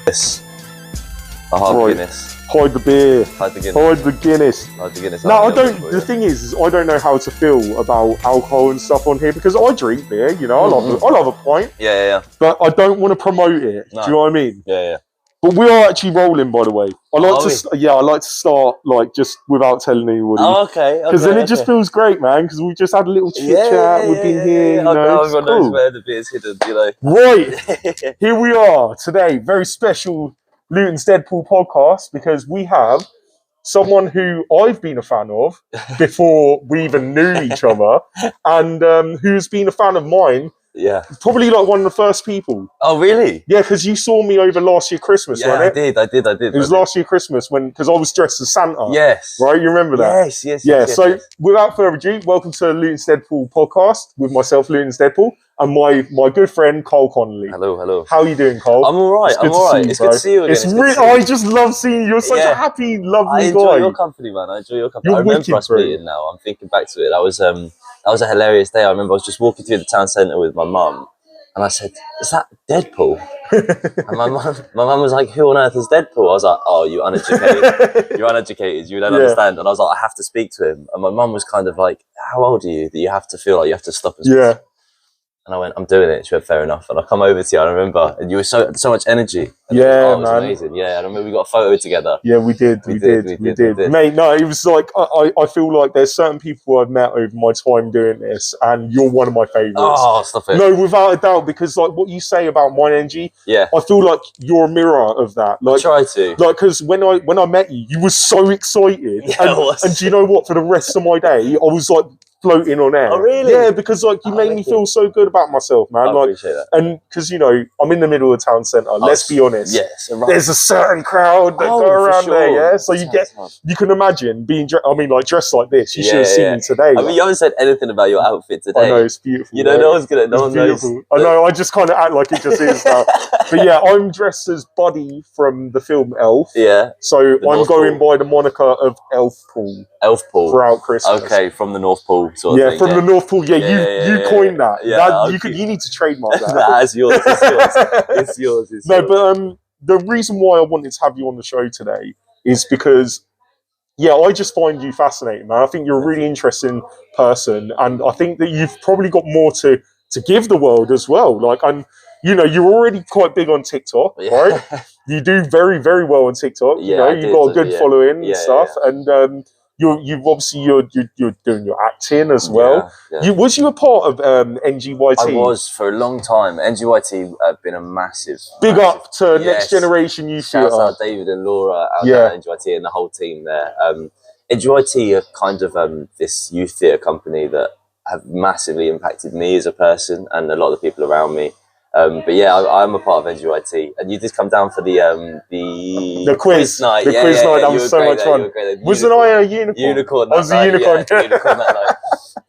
Yes. A hard Guinness. Hide the beer. Hide the Guinness. Hide the Guinness. Hide the Guinness. No, I don't. The thing is, I don't know how to feel about alcohol and stuff on here because I drink beer. You know, I love a pint. Yeah. But I don't want to promote it. No. Do you know what I mean? Yeah. But we are actually rolling, by the way. I like to start like just without telling anybody. Oh, okay. Because then it just feels great, man. Because we just had a little chit chat. We've been here. You know, everyone knows where the beer's hidden. You know. Right. Here we are today. Very special Luton's Deadpool podcast because we have someone who I've been a fan of before we even knew each other, and who's been a fan of mine. Yeah. Probably like one of the first people. Oh, really? Yeah, because you saw me over last year Christmas, wasn't it? I did. It was last year Christmas because I was dressed as Santa. Yes. Right, you remember that? Yes. Yeah, so without further ado, welcome to Luton's Deadpool podcast with myself, Luton's Deadpool, and my good friend, Cole Connelly. Hello. How are you doing, Cole? I'm all right. It's good to see you again. I just love seeing you. You're such a happy, lovely guy. I enjoy your company, man. I remember us meeting now. I'm thinking back to it. That was a hilarious day. I remember I was just walking through the town centre with my mum. And I said, "Is that Deadpool?" And my mum was like, "Who on earth is Deadpool?" I was like, "Oh, you uneducated. You're uneducated. You don't understand." And I was like, "I have to speak to him." And my mum was kind of like, "How old are you that you have to feel like you have to stop and speak?" Yeah. And I went, "I'm doing it." She went, "Fair enough." And I come over to you, I remember, and you were so much energy. And it was amazing. Yeah, I remember we got a photo together. Yeah, we did. Mate, no, it was like, I feel like there's certain people I've met over my time doing this, and you're one of my favourites. Oh, stop it. No, without a doubt, because like what you say about my energy, I feel like you're a mirror of that. Like, I try to. Like, because when I met you, you were so excited. Yeah, and do you know what? For the rest of my day, I was like, floating on air. Oh, really? Yeah, because like you made me feel so good about myself, man. I appreciate that. And because you know I'm in the middle of the town centre. Let's be honest. Yes, there's a certain crowd that go around there. Yeah, so you can imagine being. Dressed like this. You should have seen me today. I mean, you haven't said anything about your outfit today. I know it's beautiful. You know, no one's gonna. No one knows. I know. I just kind of act like it just is now. But yeah, I'm dressed as Buddy from the film Elf. Yeah. So I'm going by the moniker of Elf Pool. Elf Pool. Throughout Christmas. Okay, from the North Pole sort of thing. From the North Pole. Yeah, you coined that. Yeah, you need to trademark that. That's yours. It's yours. But the reason why I wanted to have you on the show today is because, I just find you fascinating, man. I think you're a really interesting person, and I think that you've probably got more to give the world as well. Like, you're already quite big on TikTok, right? You do very, very well on TikTok. Yeah, you've got a good following and stuff, and you're doing your acting as well. Yeah. Was you a part of NGYT? I was for a long time. NGYT have been a massive big up to Next Generation Youth Theatre. Shouts out David and Laura out there at NGYT and the whole team there. NGYT are kind of this youth theatre company that have massively impacted me as a person and a lot of the people around me. But I'm a part of NGYT, and you did come down for the quiz night. The quiz night, that was so much fun. Wasn't I a unicorn? Unicorn. I was a unicorn. Yeah, unicorn that night.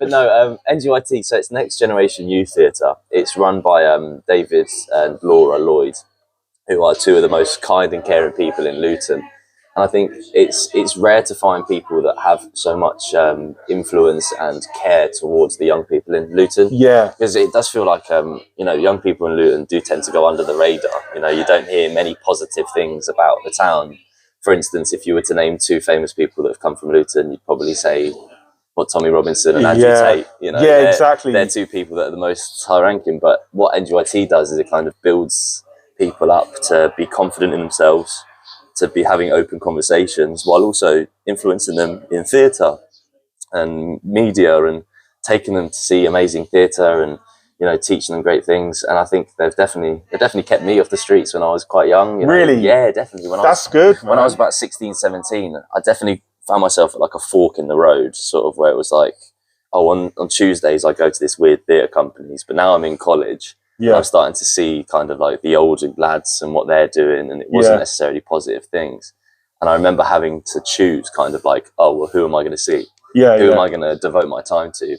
But no, NGYT. So it's Next Generation Youth Theatre. It's run by David and Laura Lloyd, who are two of the most kind and caring people in Luton. And I think it's rare to find people that have so much influence and care towards the young people in Luton. Yeah. Because it does feel like, young people in Luton do tend to go under the radar. You know, you don't hear many positive things about the town. For instance, if you were to name two famous people that have come from Luton, you'd probably say, Tommy Robinson and Andrew Tate. You know, exactly. They're two people that are the most high ranking. But what NGYT does is it kind of builds people up to be confident in themselves, to be having open conversations while also influencing them in theatre and media and taking them to see amazing theatre and, teaching them great things. And I think they've definitely kept me off the streets when I was quite young. Really? Yeah, definitely. When I was about 16, 17, I definitely found myself at like a fork in the road, sort of where it was like, on Tuesdays I go to this weird theatre companies, but now I'm in college. Yeah. I'm starting to see kind of like the older lads and what they're doing, and it wasn't necessarily positive things. And I remember having to choose kind of like, who am I going to see? Who am I going to devote my time to?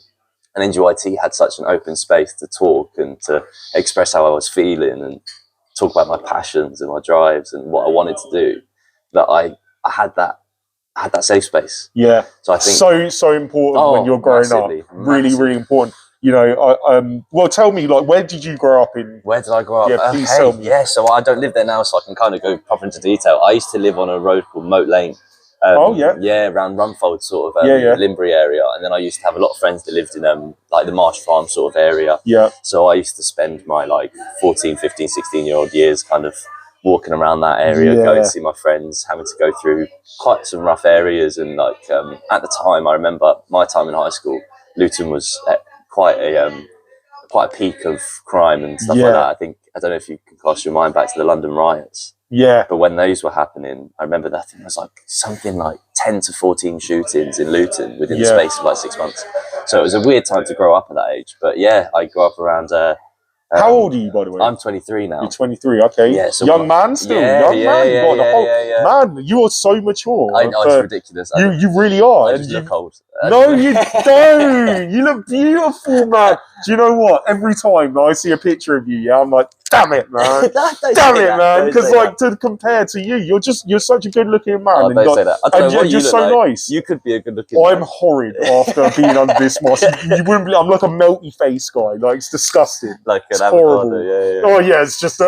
And NGYT had such an open space to talk and to express how I was feeling and talk about my passions and my drives and what I wanted to do, that I had that safe space. Yeah. So I think so important when you're growing up. Really, really important. you know, well, tell me, like, where did you grow up in? Where did I grow up? Yeah, please tell me. Yeah, so I don't live there now, so I can kind of go proper into detail. I used to live on a road called Moat Lane. Yeah, around Rumfold, sort of Limbury area, and then I used to have a lot of friends that lived in like the Marsh Farm sort of area. Yeah. So I used to spend my like 14, 15, 16-year-old years kind of walking around that area, going to see my friends, having to go through quite some rough areas, and like at the time, I remember my time in high school, Luton was at quite a peak of crime and stuff like that. I don't know if you can cast your mind back to the London riots. Yeah. But when those were happening, I remember that there was like something like 10 to 14 shootings in Luton within the space of like 6 months. So it was a weird time to grow up at that age. But yeah, I grew up around... how old are you, by the way? I'm 23 now. You're 23, okay. Yeah, so young man still. Man, you are so mature. I know, it's ridiculous. You really are. I just look old. No, you don't. You look beautiful, man. Do you know what? Every time I see a picture of you, I'm like, damn it, man. Damn it, man. Because like to compare to you, you're such a good looking man. Oh, don't say that. I don't know what you're so like. nice. You could be a good looking man. I'm horrid after being under this mask. You wouldn't believe, I'm like a melty face guy. Like it's disgusting. Like it's an horrible. avocado, Oh yeah, it's just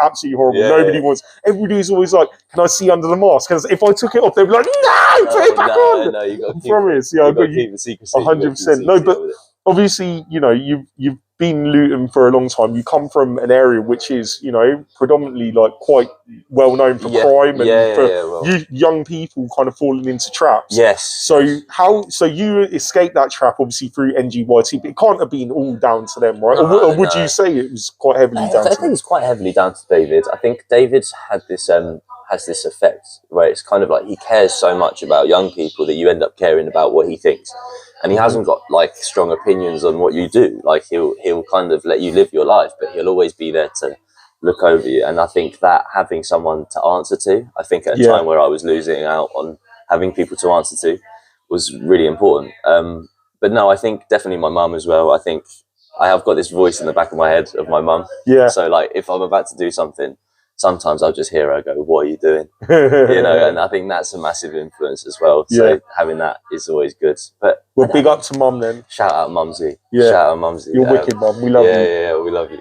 absolutely horrible. Nobody wants. Everybody's always like, "Can I see under the mask?" Because if I took it off, they'd be like, "No, put it back on." No, you got to promise. Yeah, I've got to keep the secrecy. 100%. No, but obviously, you know, you've been in Luton for a long time. You come from an area which is, you know, predominantly like quite well known for crime and for young people kind of falling into traps. Yes. So you escaped that trap obviously through NGYT, but it can't have been all down to them, right? Or would you say it was quite heavily down to them? I think it's quite heavily down to David. I think David had this has this effect where it's kind of like he cares so much about young people that you end up caring about what he thinks. And he hasn't got like strong opinions on what you do. Like he'll kind of let you live your life, but he'll always be there to look over you. And I think that having someone to answer to, I think at a time where I was losing out on having people to answer to, was really important. But no, I think definitely my mum as well. I think I have got this voice in the back of my head of my mum. Yeah. So like if I'm about to do something, sometimes I'll just hear her go, "What are you doing?" You know, and I think that's a massive influence as well. So having that is always good. But big up to mum then. Shout out Mumsy. Yeah. Shout out Mumsy. You're wicked, mum. We love you. Yeah, we love you.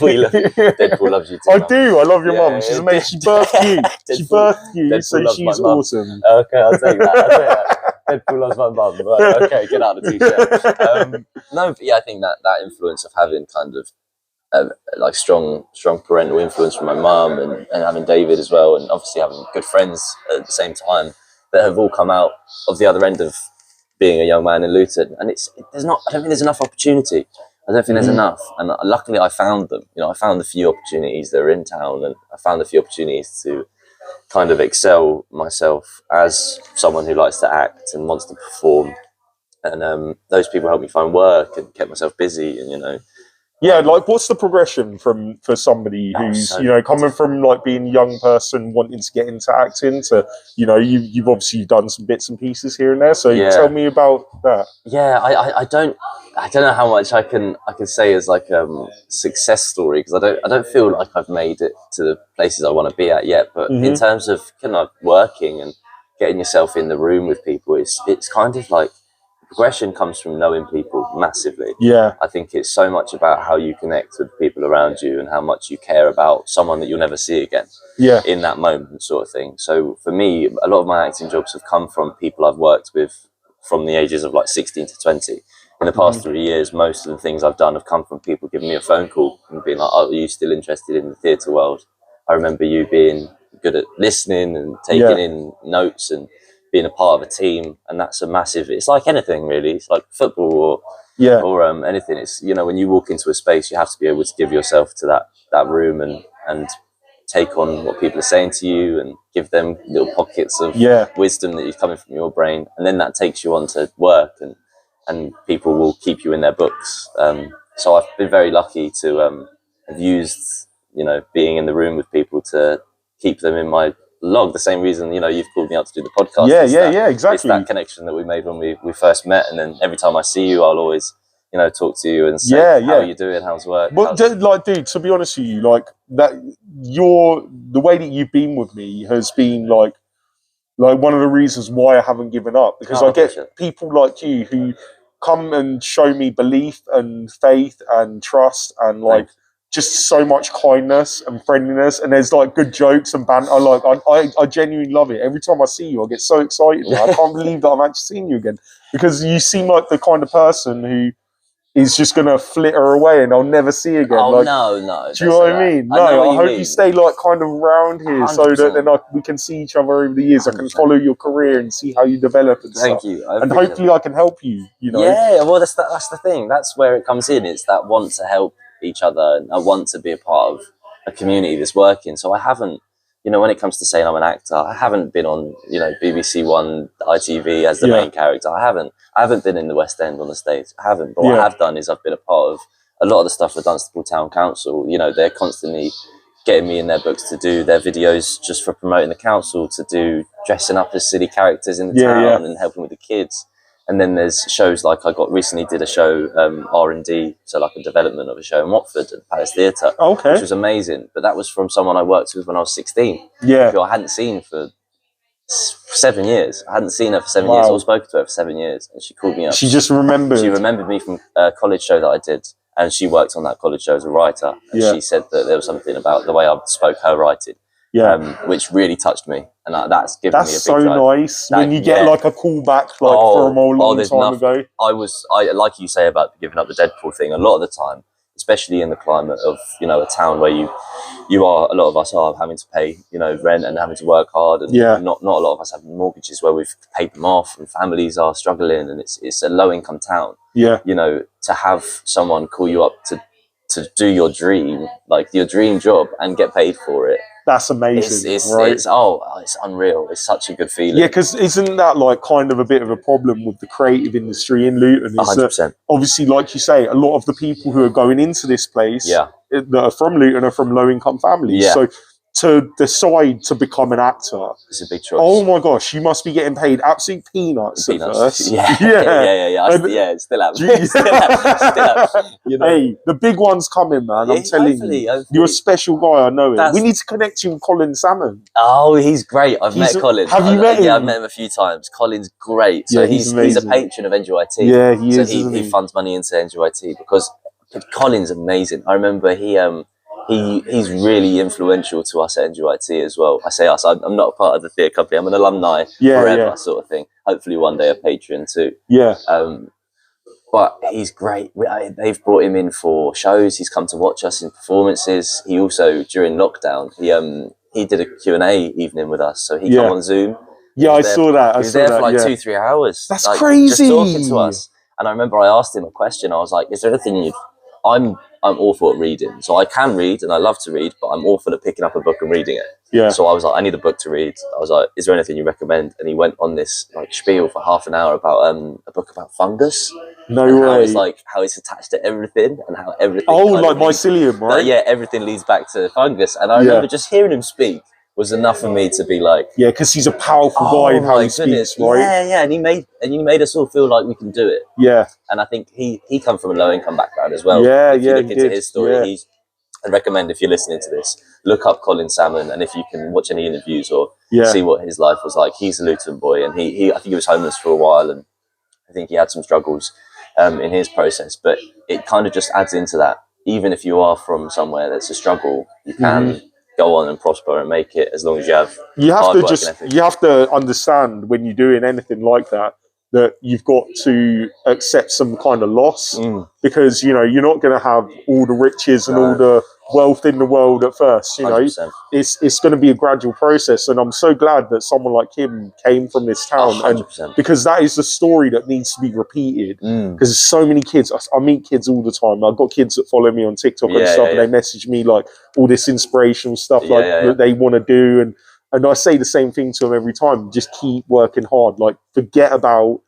We love you. Deadpool loves you too. I do. I love your mum. She's amazing. She birthed you. She birthed you, so she's awesome. Okay, I'll take that. Deadpool loves my mum. Right, okay, get out of the t-shirt. No, but yeah, I think that influence of having kind of like strong parental influence from my mum and having David as well, and obviously having good friends at the same time that have all come out of the other end of being a young man in Luton. And I don't think there's enough opportunity. I don't think there's enough. And luckily I found them. You know, I found the few opportunities that are in town, and I found the few opportunities to kind of excel myself as someone who likes to act and wants to perform. And those people helped me find work and kept myself busy, and you know. Yeah, like what's the progression for somebody who's coming from like being a young person wanting to get into acting to you've obviously done some bits and pieces here and there. So tell me about that. Yeah, I don't know how much I can say as like success story, because I don't feel like I've made it to the places I want to be at yet. But in terms of kind of working and getting yourself in the room with people, it's kind of like. Progression comes from knowing people massively. Yeah, I think it's so much about how you connect with people around you and how much you care about someone that you'll never see again. Yeah, in that moment, sort of thing. So for me, a lot of my acting jobs have come from people I've worked with from the ages of like 16 to 20. In the past 3 years, most of the things I've done have come from people giving me a phone call and being like, "Oh, are you still interested in the theatre world? I remember you being good at listening and taking in notes and being a part of a team," and that's a massive. It's like anything really. It's like football or anything. It's when you walk into a space, you have to be able to give yourself to that room and take on what people are saying to you and give them little pockets of wisdom that is coming from your brain, and then that takes you on to work and people will keep you in their books. So I've been very lucky to have used being in the room with people to keep them in my log. The same reason you've called me up to do the podcast. Exactly. It's that connection that we made when we first met, and then every time I see you, I'll always talk to you and say, how are you doing, how's work? Well, dude, to be honest with you, like that, the way that you've been with me has been like one of the reasons why I haven't given up, because I get people like you who come and show me belief and faith and trust and like just so much kindness and friendliness, and there's like good jokes and banter. Like I genuinely love it. Every time I see you, I get so excited. I can't believe that I'm actually seeing you again, because you seem like the kind of person who is just gonna flitter away and I'll never see again. Oh, like, no. do you know what I mean? No, I hope you stay like kind of around here 100%. so that then we can see each other over the years. 100%. I can follow your career and see how you develop and Thank stuff. you. And hopefully I can help you, you know? Yeah, well, that's the thing. That's where it comes in. It's that want to help each other, and I want to be a part of a community that's working. So I haven't, when it comes to saying I'm an actor, I haven't been on, BBC One, ITV as the main character. I haven't been in the West End on the stage. I haven't. But what I have done is I've been a part of a lot of the stuff for Dunstable Town Council. They're constantly getting me in their books to do their videos just for promoting the council, to do dressing up as silly characters in the town and helping with the kids. And then there's shows like recently did a show, R&D, so like a development of a show in Watford at the Palace Theatre, which was amazing. But that was from someone I worked with when I was 16, who I hadn't seen for 7 years. I hadn't seen her for 7 years or spoken to her for 7 years. And she called me up. She just remembered. She remembered me from a college show that I did. And she worked on that college show as a writer. And she said that there was something about the way I spoke her writing, which really touched me. And that's given me a big so drive. nice when you get like a callback from a long time ago. I like you say about giving up the Deadpool thing. A lot of the time, especially in the climate of a town where a lot of us are having to pay rent and having to work hard, and not a lot of us have mortgages where we've paid them off, and families are struggling, and it's a low income town. To have someone call you up to do your dream, like your dream job, and get paid for it. That's amazing, right? It's unreal. It's such a good feeling. Yeah, because isn't that like kind of a bit of a problem with the creative industry in Luton? 100%. Obviously, like you say, a lot of the people who are going into this place that are from Luton are from low-income families. So to decide to become an actor, it's a big choice. Oh my gosh, you must be getting paid absolute peanuts. At first. Yeah. It's still out. Hey, the big one's coming, man. I'm telling you, you're a special guy. I know it. We need to connect you with Colin Salmon. Oh, he's great. I've met Colin. Have you met him? Yeah, I've met him a few times. Colin's great. So he's a patron of NJIT. Yeah, he is. So he funds money into NJIT because Colin's amazing. I remember he's really influential to us at NJIT as well. I say us, I'm not a part of the theatre company. I'm an alumni forever sort of thing. Hopefully one day a patron too. But he's great. They've brought him in for shows. He's come to watch us in performances. He also, during lockdown, he did a Q&A evening with us. So he came on Zoom. Yeah, I saw that. He was there for like 2-3 hours. That's crazy. Just talking to us. And I remember I asked him a question. I was like, is there anything I'm awful at reading. So I can read and I love to read, but I'm awful at picking up a book and reading it. So I was like, I need a book to read. I was like, is there anything you recommend? And he went on this like spiel for half an hour about a book about fungus. No way. How it's attached to everything and how everything. Oh, like mycelium, right? Yeah, everything leads back to fungus. And I remember just hearing him speak was enough for me to be like, yeah, because he's a powerful guy in how he speaks, right? Yeah, and he made us all feel like we can do it. Yeah, and I think he come from a low income background as well. If you look into his story, I'd recommend, if you're listening to this, look up Colin Salmon, and if you can watch any interviews or see what his life was like. He's a Luton boy, and I think he was homeless for a while, and I think he had some struggles in his process, but it kind of just adds into that. Even if you are from somewhere that's a struggle, you can go on and prosper and make it, as long as you have hard work and effort. You have to understand when you're doing anything like that you've got to accept some kind of loss, because you're not going to have all the riches and all the wealth in the world at first. 100%. It's going to be a gradual process, and I'm so glad that someone like him came from this town, 100%. and because that is the story that needs to be repeated. Because there's so many kids. I meet kids all the time. I've got kids that follow me on TikTok and stuff, and they message me like all this inspirational stuff that they want to do, and I say the same thing to them every time. Just keep working hard. Like, forget about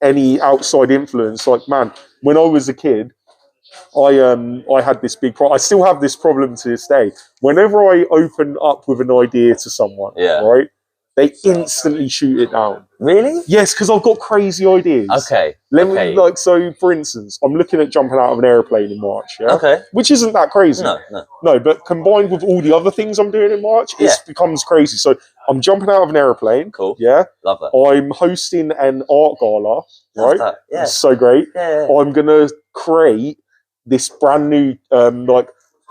any outside influence. Like, man, when I was a kid, I had this big problem. I still have this problem to this day. Whenever I open up with an idea to someone, right, they instantly shoot it down. Really? Yes, because I've got crazy ideas. Okay. Let me, like, so for instance, I'm looking at jumping out of an aeroplane in March. Yeah. Okay. Which isn't that crazy. No, but combined with all the other things I'm doing in March, it becomes crazy. So I'm jumping out of an aeroplane. Cool. Yeah. Love that. I'm hosting an art gala. Love that. Yeah. It's so great. Yeah. I'm gonna create this brand new like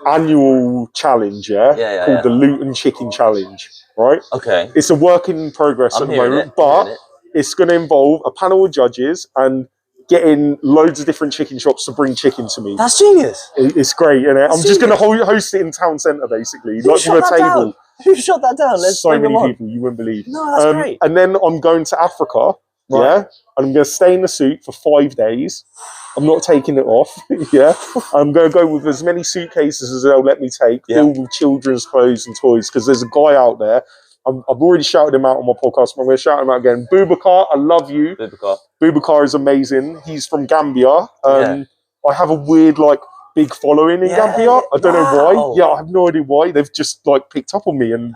annual challenge. Called the Luton Chicken Challenge. Right. Okay. It's a work in progress at the moment, but it's going to involve a panel of judges and getting loads of different chicken shops to bring chicken to me. That's genius. It's great, isn't it? I'm just going to host it in town centre, basically. Who shot that down? Who shot that down? So many people, you wouldn't believe. No, that's great. And then I'm going to Africa, and I'm going to stay in the suit for 5 days. I'm not taking it off, I'm going to go with as many suitcases as they'll let me take, filled with children's clothes and toys, because there's a guy out there. I've already shouted him out on my podcast, but I'm going to shout him out again. Boubacar, I love you. Boubacar is amazing. He's from Gambia. I have a weird, like, big following in Gambia. I don't know why. Yeah, I have no idea why. They've just, like, picked up on me and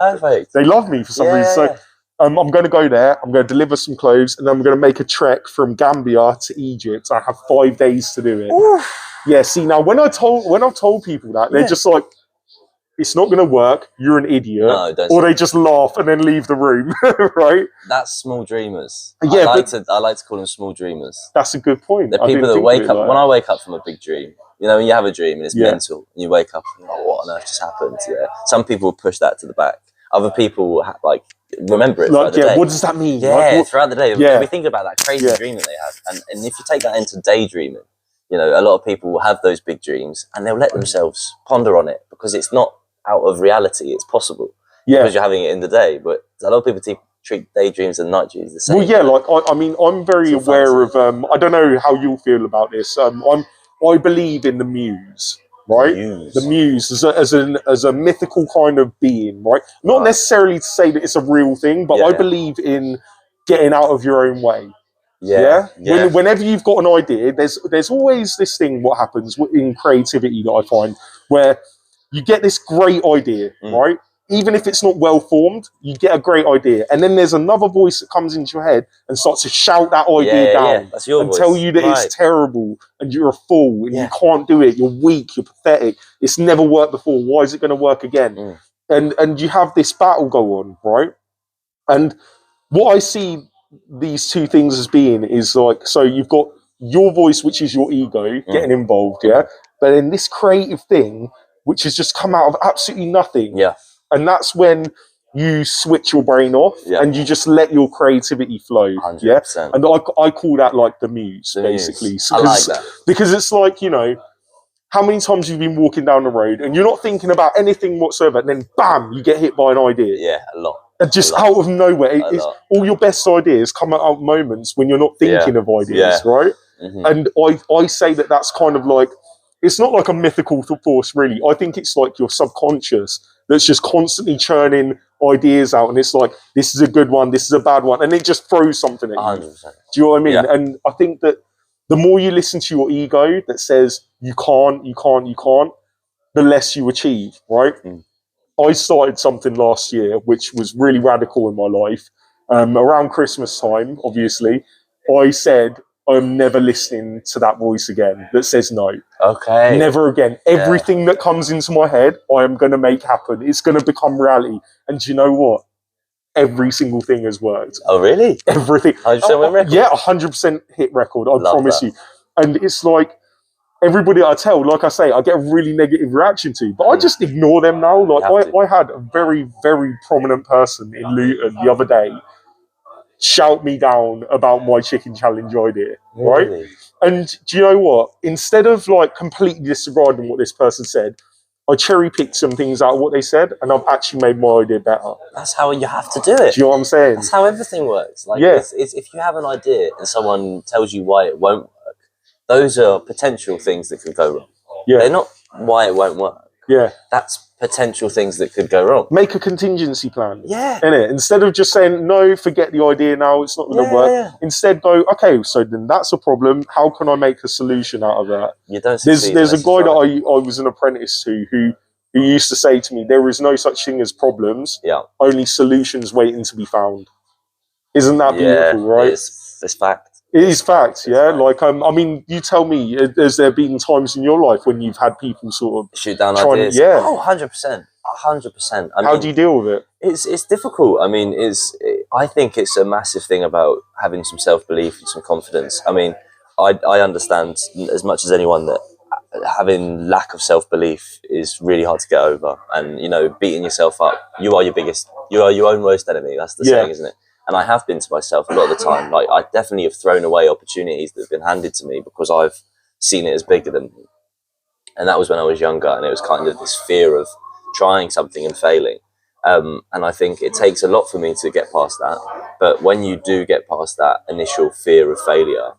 they love me for some reason. So I'm going to go there. I'm going to deliver some clothes, and then I'm going to make a trek from Gambia to Egypt. I have 5 days to do it. Oof. Yeah. See, now when I've told people that, they're just like, it's not going to work. You're an idiot. No, or they just laugh and then leave the room, right? That's small dreamers. Yeah, I like to call them small dreamers. That's a good point. They're people that wake up. Like, when I wake up from a big dream, you know, when you have a dream and it's mental, and you wake up and you're like, what on earth just happened? Yeah. Some people push that to the back. Other people like remember it throughout the day. What does that mean? Yeah, like, throughout the day. We think about that crazy dream that they have, and if you take that into daydreaming, you know, a lot of people will have those big dreams and they'll let themselves ponder on it because it's not out of reality. It's possible because you're having it in the day, but a lot of people treat daydreams and night dreams the same. Well, yeah, like I mean, I'm very aware of. I don't know how you'll feel about this. I believe in the muse, right? The muse as a mythical kind of being, right? Not necessarily to say that it's a real thing, but I believe in getting out of your own way. Whenever you've got an idea, there's always this thing. What happens in creativity that I find where you get this great idea, right? Even if it's not well formed, you get a great idea, and then there's another voice that comes into your head and starts to shout that idea down that's your and voice. Tell you that it's terrible and you're a fool and you can't do it. You're weak. You're pathetic. It's never worked before. Why is it going to work again? And you have this battle go on, right? And what I see these two things as being is like, so you've got your voice, which is your ego, getting involved, but in this creative thing, which has just come out of absolutely nothing. And that's when you switch your brain off and you just let your creativity flow. 100%. And I call that like the muse, basically. Muse. I like that. Because it's like, you know, how many times you've been walking down the road and you're not thinking about anything whatsoever, and then bam, you get hit by an idea. Yeah, a lot. And just out of nowhere. All your best ideas come out of moments when you're not thinking of ideas, right? And I say that that's kind of like, it's not like a mythical force, really. I think it's like your subconscious that's just constantly churning ideas out. And it's like, this is a good one, this is a bad one. And it just throws something at you. 100%. Do you know what I mean? And I think that the more you listen to your ego that says, you can't, the less you achieve, right? I started something last year, which was really radical in my life. Around Christmas time, obviously, I said, I'm never listening to that voice again that says no. Okay. Never again. Everything that comes into my head, I am going to make happen. It's going to become reality. And do you know what? Every single thing has worked. Oh, really? Everything. 100% win record? Yeah, 100% hit record. I promise you. And it's like, everybody I tell, like I say, I get a really negative reaction to, but I just ignore them now. Like I had a very, very prominent person in Luton the other day shout me down about my chicken challenge idea, right? Really? And do you know what? Instead of like completely disregarding what this person said, I cherry picked some things out of what they said, and I've actually made my idea better. That's how you have to do it. Do you know what I'm saying? That's how everything works. Like, it's, if you have an idea and someone tells you why it won't work, those are potential things that could go wrong. They're not why it won't work. That's potential things that could go wrong. Make a contingency plan. Innit? Instead of just saying, no, forget the idea now, it's not going to work. Instead go, okay, so then that's a problem. How can I make a solution out of that? You don't succeed. There's a guy that I was an apprentice to who who used to say to me, there is no such thing as problems, Yeah. only solutions waiting to be found. Isn't that Yeah, beautiful, right? it's fact. It is fact, yeah. fact. Like, I mean, you tell me, has there been times in your life when you've had people sort of shoot down trying ideas? to, yeah. Oh, 100%. 100%. How do you deal with it? It's difficult. I mean, I think it's a massive thing about having some self-belief and some confidence. I mean, I understand as much as anyone that having lack of self-belief is really hard to get over, and you know, beating yourself up. You are your own worst enemy. That's the saying, isn't it? And I have been to myself a lot of the time. Like, I definitely have thrown away opportunities that have been handed to me because I've seen it as bigger than me. And that was when I was younger, and it was kind of this fear of trying something and failing. And I think it takes a lot for me to get past that. But when you do get past that initial fear of failure,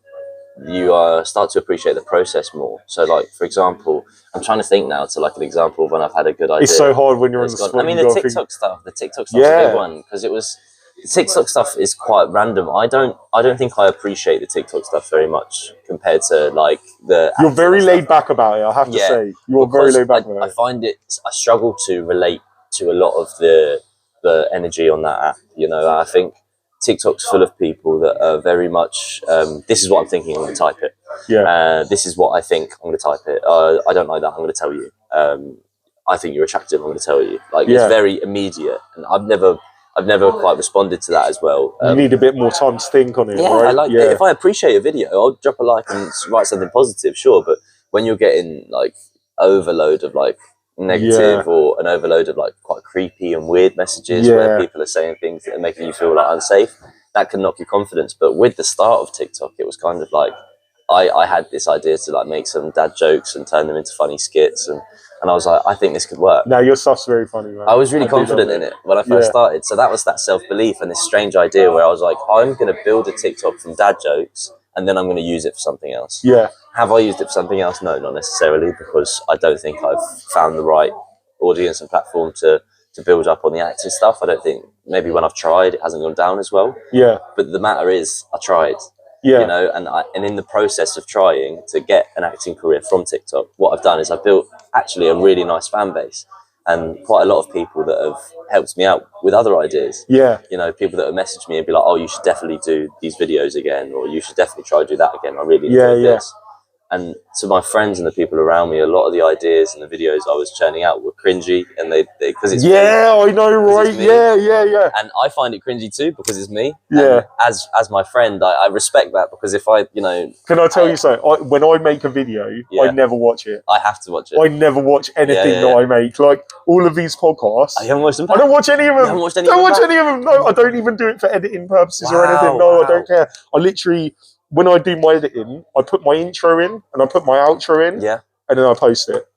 you start to appreciate the process more. So, like, for example, I'm trying to think now to like an example of when I've had a good idea. It's so hard when you're on the spot. I mean, the TikTok stuff's a big one, because the TikTok stuff is quite random. I don't think I appreciate the TikTok stuff very much compared to like the. You're very laid back about it. I have to say, you're very laid back about it. I find I struggle to relate to a lot of the energy on that app. You know, I think TikTok's full of people that are very much. This is what I'm thinking. I'm going to type it. Yeah. This is what I think. I'm going to type it. I don't like that. I'm going to tell you. I think you're attractive. I'm going to tell you. Like, it's very immediate, and I've never quite responded to that as well. You need a bit more time to think on it, yeah, right? I like it. If I appreciate a video, I'll drop a like and write something positive, sure. But when you're getting like overload of like negative or an overload of like quite creepy and weird messages where people are saying things that are making you feel like unsafe, that can knock your confidence. But with the start of TikTok, it was kind of like I had this idea to like make some dad jokes and turn them into funny skits, and I was like, I think this could work. Now your stuff's very funny, man. I was really confident in it when I first started. So that was that self-belief and this strange idea where I was like, I'm going to build a TikTok from dad jokes, and then I'm going to use it for something else. Yeah. Have I used it for something else? No, not necessarily, because I don't think I've found the right audience and platform to build up on the acting stuff. I don't think, maybe when I've tried, it hasn't gone down as well. Yeah. But the matter is, I tried. Yeah. You know, and in the process of trying to get an acting career from TikTok, what I've done is I've built actually a really nice fan base, and quite a lot of people that have helped me out with other ideas. Yeah. You know, people that have messaged me and be like, oh, you should definitely do these videos again, or you should definitely try to do that again. I really enjoyed this. And to my friends and the people around me, a lot of the ideas and the videos I was churning out were cringy, and they because it's me. I know, right? Yeah. And I find it cringy too because it's me. Yeah. And as my friend, I respect that, because if I, you know, can I tell you something? when I make a video, I never watch it. I have to watch it. I never watch anything that I make. Like all of these podcasts, I haven't watched them. I don't watch any of them. You haven't watched any don't of watch them? any of them. No, I don't even do it for editing purposes or anything. No, I don't care. I literally, when I do my editing, I put my intro in and I put my outro in, and then I post it.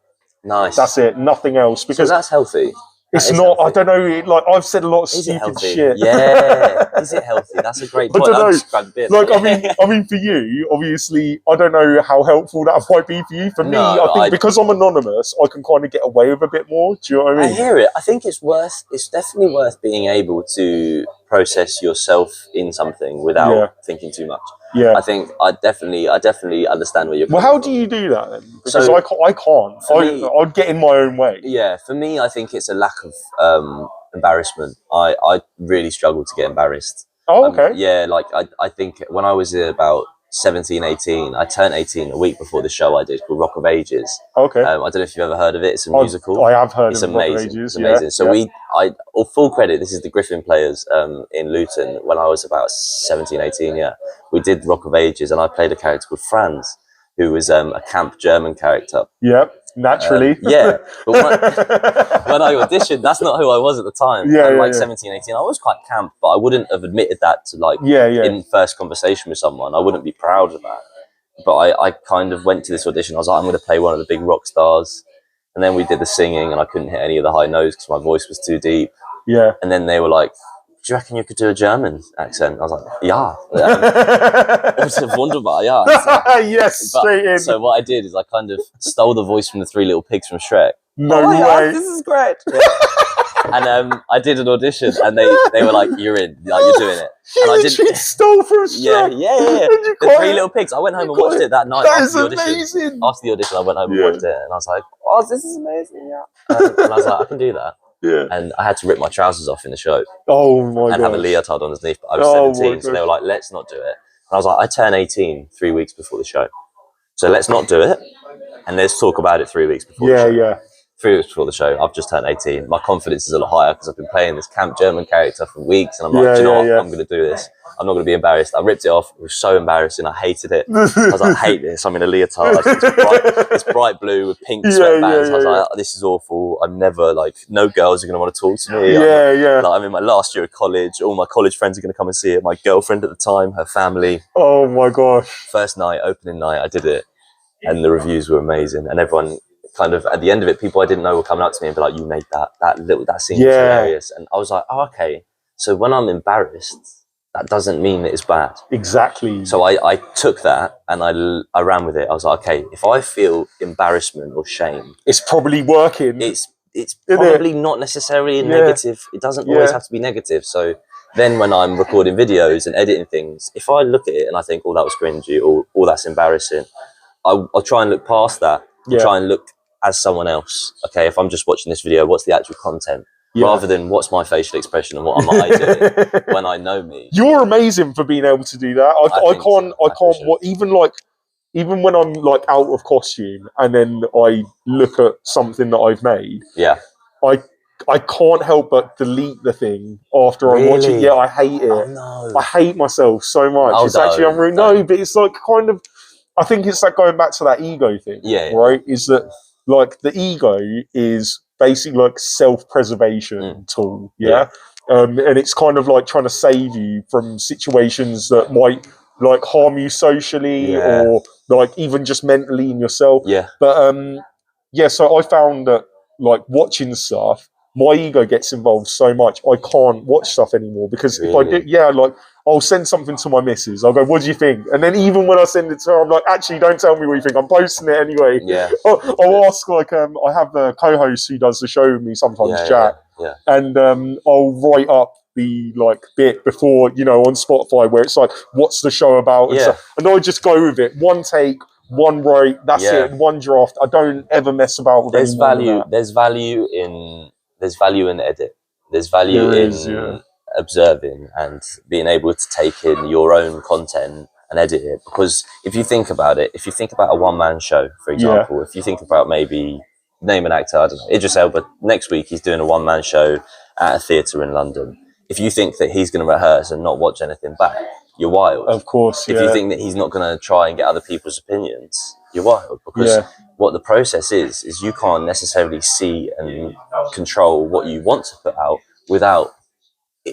Nice. That's it. Nothing else. Because that's healthy. It's not. Healthy. I don't know. Like, I've said a lot of stupid shit. Yeah. Is it healthy? That's a great point. I don't know. Like, I mean, for you, obviously, I don't know how helpful that might be for you. For me, I think because I'm anonymous, I can kind of get away with a bit more. Do you know what I mean? I hear it. I think it's definitely worth being able to process yourself in something without thinking too much. Yeah, I think I definitely understand where you're coming how from. do you do that then? Because I can't. I'd get in my own way. Yeah, for me, I think it's a lack of embarrassment. I really struggle to get embarrassed. Oh, okay. Yeah, like I think when I was about 17, 18, I turned 18 a week before the show I did called Rock of Ages. Okay. I don't know if you've ever heard of it. It's a musical. I have heard of Rock of Ages. It's amazing. So full credit, this is the Griffin Players in Luton. When I was about 17, 18, we did Rock of Ages, and I played a character called Franz, who was a camp German character. Yep. Naturally. But when I auditioned, that's not who I was at the time. 17, 18, I was quite camp, but I wouldn't have admitted that to in first conversation with someone. I wouldn't be proud of that. But I kind of went to this audition. I was like, I'm going to play one of the big rock stars. And then we did the singing, and I couldn't hit any of the high notes because my voice was too deep. Yeah. And then they were like, do you reckon you could do a German accent? I was like, yeah. It was wunderbar, yeah. Yes, straight in. So what I did is I kind of stole the voice from the Three Little Pigs from Shrek. No way. This is great. And I did an audition, and they were like, "You're in, like you're doing it." And I did. Stole from Yeah. The Three Little Pigs. I went home and watched it that night. That after is the audition. amazing. After the audition, I went home and watched it, and I was like, "Oh, this is amazing!" Yeah. And I was like, "I can do that." Yeah. And I had to rip my trousers off in the show. Oh my god. And have a leotard underneath. But I was 17, so they were like, "Let's not do it." And I was like, "I turn 18 3 weeks before the show, so let's not do it, and let's talk about it 3 weeks before the show." Yeah. 3 weeks before the show, I've just turned 18. My confidence is a lot higher because I've been playing this camp German character for weeks, and I'm like, do you know what? I'm going to do this. I'm not going to be embarrassed. I ripped it off. It was so embarrassing. I hated it. I was like, I hate this. I'm in a leotard. It's bright blue with pink sweatbands. I was like, this is awful. I'm never like, no girls are going to want to talk to me. I'm in my last year of college. All my college friends are going to come and see it. My girlfriend at the time, her family. Oh my gosh. First night, opening night, I did it, and the reviews were amazing, and everyone. Kind of at the end of it, people I didn't know were coming up to me and be like, "You made that scene was hilarious," and I was like, "Oh, okay." So when I'm embarrassed, that doesn't mean that it's bad. Exactly. So I took that and I ran with it. I was like, okay, if I feel embarrassment or shame, it's probably working. It's probably not necessarily negative. It doesn't always have to be negative. So then when I'm recording videos and editing things, if I look at it and I think, "Oh, that was cringy," or "Oh, that's embarrassing," I'll try and look past that. Try and look as someone else. Okay, if I'm just watching this video, what's the actual content? Rather than what's my facial expression and what am I doing when I know me. You're amazing for being able to do that. I can't even when I'm like out of costume and then I look at something that I've made. Yeah. I can't help but delete the thing after I watch it. Yeah, I hate it. Oh, no. I hate myself so much. It's actually unreal. No, but it's like kind of, I think it's like going back to that ego thing. Right? Is that like the ego is basically like self-preservation tool. And it's kind of like trying to save you from situations that might like harm you socially or like even just mentally in yourself. But so I found that like watching stuff, my ego gets involved so much I can't watch stuff anymore because if I do, like I'll send something to my missus. I'll go, "What do you think?" And then even when I send it to her, I'm like, "Actually, don't tell me what you think. I'm posting it anyway." I'll ask like I have a co-host who does the show with me sometimes, Jack, and I'll write up the like bit before on Spotify where it's like, "What's the show about?" And stuff. And I just go with it, one take. One write, that's it. One draft. I don't ever mess about with. There's value. There's value in edit. There's value in observing and being able to take in your own content and edit it. Because if you think about it, if you think about a one-man show, for example, if you think about maybe name an actor, I don't know, Idris Elba. Next week he's doing a one-man show at a theatre in London. If you think that he's going to rehearse and not watch anything back, you're wild. Of course. If you think that he's not going to try and get other people's opinions, you're wild. Because what the process is you can't necessarily see and control what you want to put out without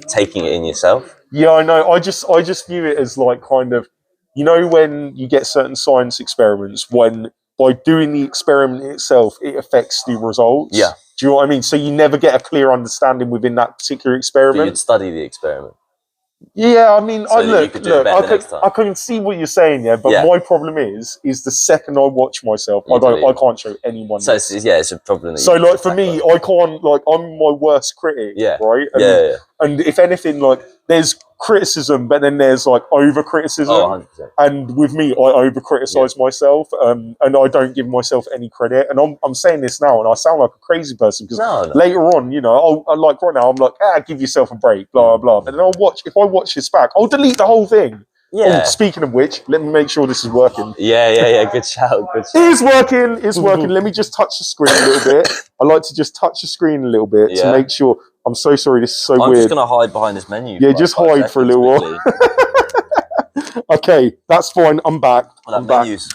taking it in yourself. Yeah, I know. I just view it as like kind of, when you get certain science experiments, when by doing the experiment itself, it affects the results. Yeah. Do you know what I mean? So you never get a clear understanding within that particular experiment. But you'd study the experiment. Yeah, I mean, so I can see what you're saying, but my problem is the second I watch myself, I can't show anyone. So it's a problem. So like for me, I can't, like, I'm my worst critic, right? And if anything, like, there's criticism, but then there's like over criticism. Oh, 100%. And with me, I over criticize myself, and I don't give myself any credit. And I'm saying this now, and I sound like a crazy person because later on, I like right now, I'm like, give yourself a break, blah blah. But then if I watch this back, I'll delete the whole thing. Yeah. Oh, speaking of which, let me make sure this is working. Yeah. Good shout. It's working. Let me just touch the screen a little bit. I like to just touch the screen a little bit to make sure. I'm so sorry, this is so weird. I'm just going to hide behind this menu. Yeah, just hide for a little while. Okay, that's fine. I'm back. I'm back. Menus.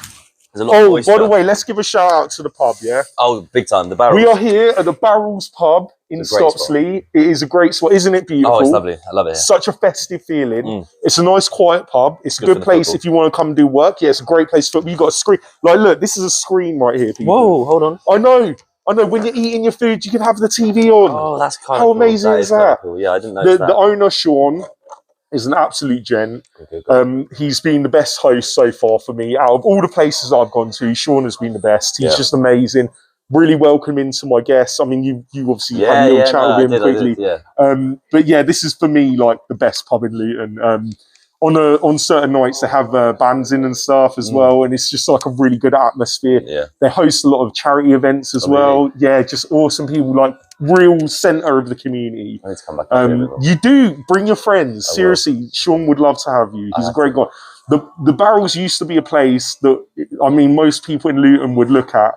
There's a lot of by the way, let's give a shout out to the pub, Oh, big time, the Barrels. We are here at the Barrels pub in Stopsley. It is a great spot, isn't it beautiful? Oh, it's lovely. I love it here. Such a festive feeling. It's a nice, quiet pub. It's a good place if you want to come do work. Yeah, it's a great place. You've got a screen. Like, look, this is a screen right here, people. Whoa, hold on. I know. When you're eating your food, you can have the TV on. Oh, that's kind of cool. How amazing is that? Cool. Yeah, I didn't know that. The owner, Shaun, is an absolute gent. Okay. He's been the best host so far for me. Out of all the places I've gone to, Shaun has been the best. He's just amazing. really welcoming to my guests. I mean, you obviously had Yeah, a little yeah, chat no, with him I quickly. did, yeah. But yeah, this is for me like the best pub in Luton. On certain nights they have bands in and stuff as well, and it's just like a really good atmosphere. Yeah. They host a lot of charity events as Oh, well. really? Yeah, just awesome people, like real centre of the community. I need to come back up here a bit more. You do bring your friends. I will. Seriously, Shaun would love to have you. He's I a great guy. The Barrels used to be a place that, I mean, most people in Luton would look at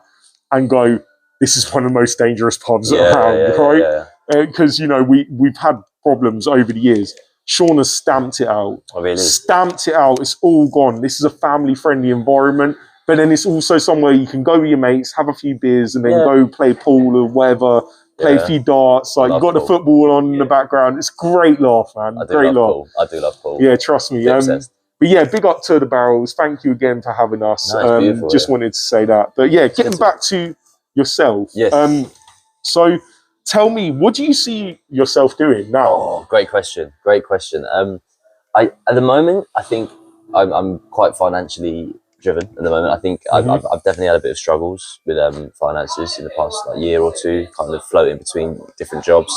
and go, "This is one of the most dangerous pubs around," right? Because you know we've had problems over the years. Shaun has stamped it out. Oh, really? Stamped it out. It's all gone. This is a family-friendly environment, but then it's also somewhere you can go with your mates, have a few beers, and then go play pool or whatever. Play a few darts. Like you got the football on in the background. It's great laugh, man. Great laugh. I do love pool. Yeah, trust me. But yeah, big up to the Barrels. Thank you again for having us. No, it's beautiful, just wanted to say that. But yeah, getting back to yourself. Yes. So tell me, what do you see yourself doing now? Oh, great question. Great question. At the moment, I think I'm quite financially driven. At the moment, I think I've definitely had a bit of struggles with finances in the past year or two, kind of floating between different jobs.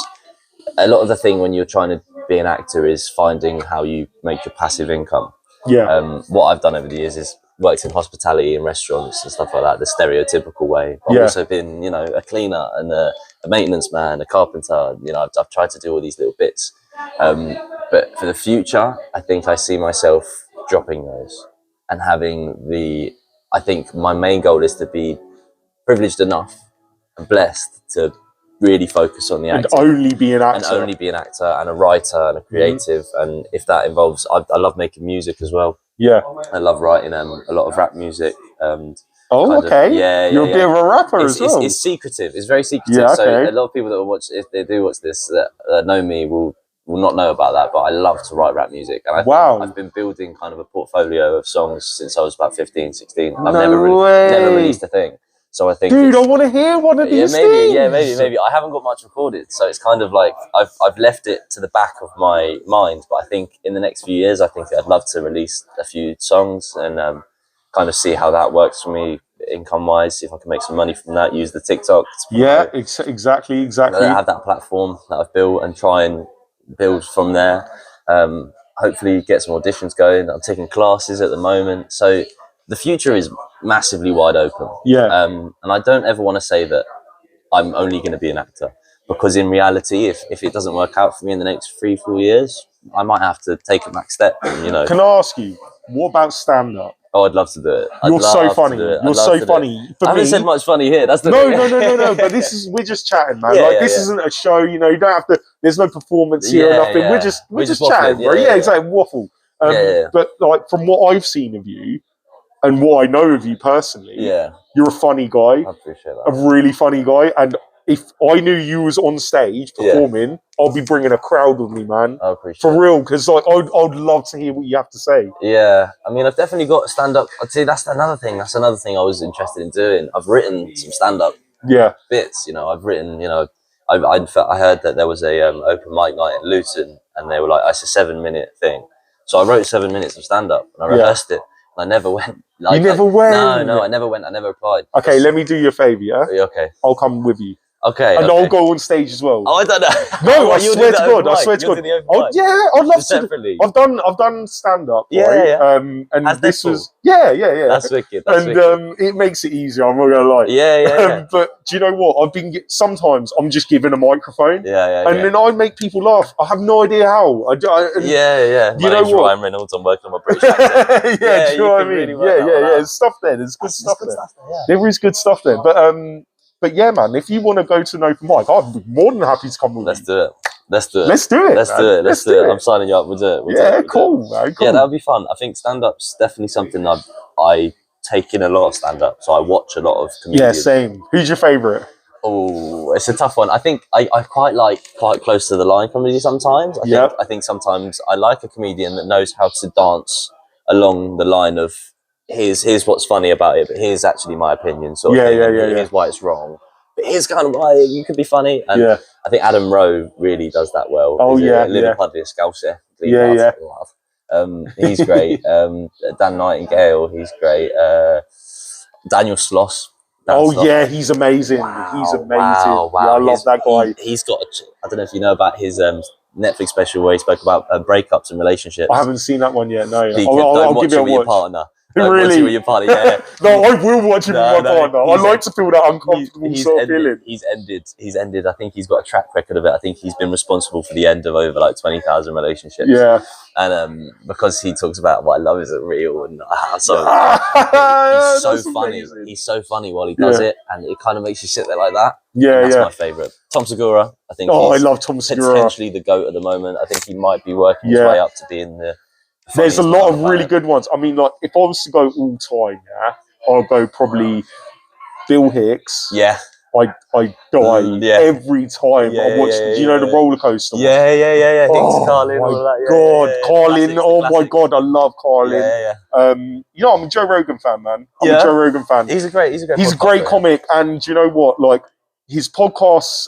A lot of the thing when you're trying to be an actor is finding how you make your passive income. Yeah. What I've done over the years is worked in hospitality and restaurants and stuff like that, the stereotypical way. I've also been, you know, a cleaner and a maintenance man, a carpenter. You know, I've tried to do all these little bits. But for the future, I think I see myself dropping those and having I think my main goal is to be privileged enough and blessed to really focus on the acting. And only be an actor. And only be an actor and a writer and a creative. And if that involves, I love making music as well. Yeah. I love writing a lot of rap music. Okay. You're a bit of a rapper as well. It's secretive. It's very secretive. Yeah, So a lot of people that will watch, if they do watch this, that know me will not know about that. But I love to write rap music. And I've been building kind of a portfolio of songs since I was about 15, 16. I've never released a thing. So I think, dude, I want to hear one of these things. Yeah, maybe. I haven't got much recorded, so it's kind of like I've left it to the back of my mind. But I think in the next few years, I think I'd love to release a few songs and kind of see how that works for me income-wise. See if I can make some money from that. Use the TikTok. Yeah, exactly. Have that platform that I've built and try and build from there. Hopefully, get some auditions going. I'm taking classes at the moment, so the future is massively wide open. Yeah. And I don't ever want to say that I'm only going to be an actor, because in reality, if it doesn't work out for me in the next 3-4 years, I might have to take a back step. And, you know. Can I ask you, what about stand-up? Oh, I'd love to do it. You're so funny. You're so funny. I haven't said much funny here. That's the no. But we're just chatting, man. This isn't a show. You know, you don't have to. There's no performance here or nothing. Yeah. We're just chatting, bro. Yeah, exactly. Waffle. But like from what I've seen of you, and what I know of you personally, you're a funny guy. I appreciate that. A really funny guy. And if I knew you was on stage performing, I'll be bringing a crowd with me, man. I appreciate for real, because like I'd love to hear what you have to say. Yeah, I mean, I've definitely got stand-up. I'd say that's another thing. That's another thing I was interested in doing. I've written some stand-up bits. You know, I've written. You know, I heard that there was a open mic night in Luton, and they were like, "It's a 7-minute thing." So I wrote 7 minutes of stand-up, and I rehearsed it. I never went. You never went? No, I never went. I never applied. Okay, let me do you a favour, yeah? Okay. I'll come with you. Okay. And I'll go on stage as well. Oh, I don't know. No, I swear to God. I swear to God. I'd love to. I've done stand-up, right? Yeah. And this was... Yeah. That's wicked. It makes it easier, I'm not going to lie. Yeah. But do you know what? Sometimes I'm just given a microphone. And then I make people laugh. I have no idea how. Yeah. You know what? Ryan Reynolds, I'm working on my British accent. Do you know what I mean? There's stuff there. There's good stuff there. There is good stuff there. But yeah, man, if you want to go to an open mic, I'd be more than happy to come with you. Let's do it. I'm signing you up. We'll do it. Cool, man. Cool. Yeah, that would be fun. I think stand-up's definitely something I take in a lot of stand-up. So I watch a lot of comedians. Yeah, same. Who's your favourite? Oh, it's a tough one. I think I quite like quite close to the line comedy sometimes. I think sometimes I like a comedian that knows how to dance along the line of here's what's funny about it, but here's actually my opinion. So here's why it's wrong. But here's kind of why you could be funny. And I think Adam Rowe really does that well. Little Pudley Scouser. He's great. Dan Nightingale, he's great. Daniel Sloss, Oh yeah, he's amazing. He's amazing. Wow. Yeah, I love that guy. He's got. I don't know if you know about his Netflix special where he spoke about breakups and relationships. I haven't seen that one yet. No, I'll give it a watch. Your partner. Really? Watch it with your partner. Yeah. No, I will watch it with my partner. I like to feel that uncomfortable sort of feeling. He's ended. I think he's got a track record of it. I think he's been responsible for the end of over like 20,000 relationships. Yeah. And because he talks about what I love isn't real, and so he's so funny. Amazing. He's so funny while he does it, and it kind of makes you sit there like that. Yeah, that's my favourite. Tom Segura, I think. I love Tom Segura. Potentially the GOAT at the moment. I think he might be working his way up to being the. There's a lot of really good ones. I mean, like if I was to go all time, I'll go probably Bill Hicks. Yeah. I die every time I watch. Do you know the roller coaster? Yeah. Hicks, Carlin, all of that. God, Carlin! Oh my God, I love Carlin. Yeah. You know, I'm a Joe Rogan fan, man. I'm a Joe Rogan fan. He's a great comic, and you know what? Like his podcasts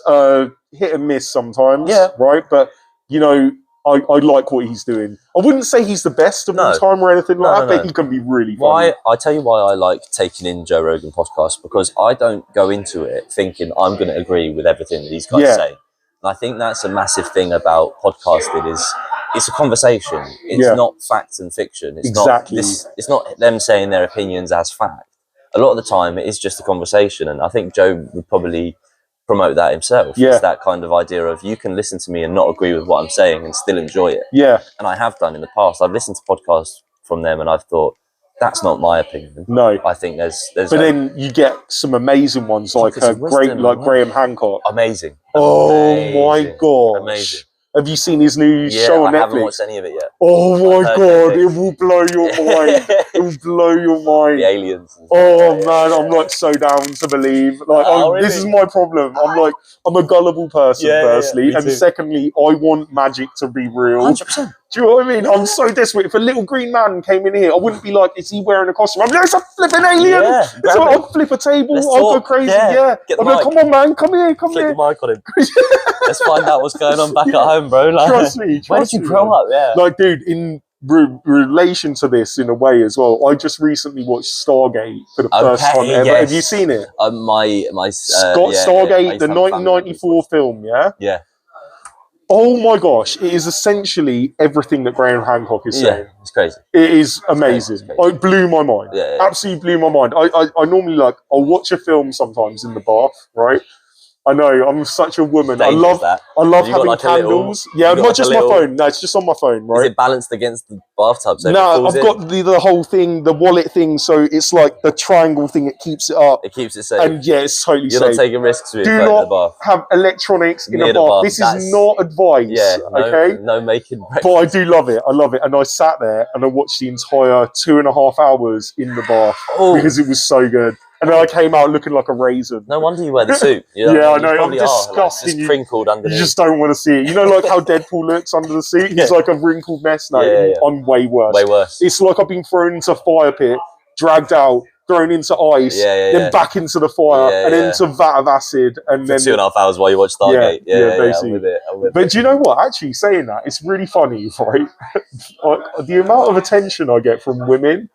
hit and miss sometimes. Yeah. Right, but you know. I like what he's doing. I wouldn't say he's the best of all time or anything like that, but he can be really funny. I tell you why I like taking in Joe Rogan podcasts, because I don't go into it thinking I'm going to agree with everything that these guys say. And I think that's a massive thing about podcasting is it's a conversation. It's not fact and fiction. It's not them saying their opinions as fact. A lot of the time it is just a conversation, and I think Joe would probably promote that himself. It's that kind of idea of you can listen to me and not agree with what I'm saying and still enjoy it. Yeah. And I have done in the past. I've listened to podcasts from them and I've thought, that's not my opinion. No. I think there's But then you get some amazing ones like Graham Hancock. Amazing. Oh my God. Amazing. Have you seen his new show on Netflix? I haven't watched any of it yet. Oh my God, it will blow your mind. It will blow your mind. The aliens. Oh man, I'm like so down to believe. Like, really? This is my problem. I'm a gullible person, firstly, and secondly, I want magic to be real. 100%. Do you know what I mean? I'm so desperate. If a little green man came in here, I wouldn't be like, is he wearing a costume? I'm like, it's a flipping alien. Yeah, so I'll flip a table. I'll go crazy. Yeah. I'm like, come on, man. Come here. Flip the mic on him. Let's find out what's going on back at home, bro. Like, trust me. Where did you grow up? Yeah. Like, dude, in relation to this in a way as well, I just recently watched Stargate for the first time ever. Yes. Have you seen it? Stargate, the 1994 film, Yeah. Oh my gosh, it is essentially everything that Graham Hancock is saying. It's crazy. It is amazing. It's crazy. It blew my mind. Yeah. Absolutely blew my mind. I normally I'll watch a film sometimes in the bath, right? I know, I'm such a woman. I love having candles. Not just my phone. No, it's just on my phone, right? Is it balanced against the bathtub? So no, I've got the whole thing, the wallet thing, so it's like the triangle thing, it keeps it up. It keeps it safe. And it's totally safe. You're not taking risks with it in the bath. Have electronics in a bath. This is not advice, okay? No making breakfast. But I do love it. I love it. And I sat there and I watched the entire 2.5 hours in the bath because it was so good. And then I came out looking like a raisin. No wonder you wear the suit. I know. I'm disgusting. Just crinkled underneath. You just don't want to see it. You know, like how Deadpool looks under the suit? He's like a wrinkled mess. No, I'm way worse. Way worse. It's like I've been thrown into a fire pit, dragged out, thrown into ice, then back into the fire, and then into a vat of acid. And then 2.5 hours while you watch Stargate. Basically. I'm with it. But do you know what? Actually, saying that, it's really funny, right? Like, the amount of attention I get from women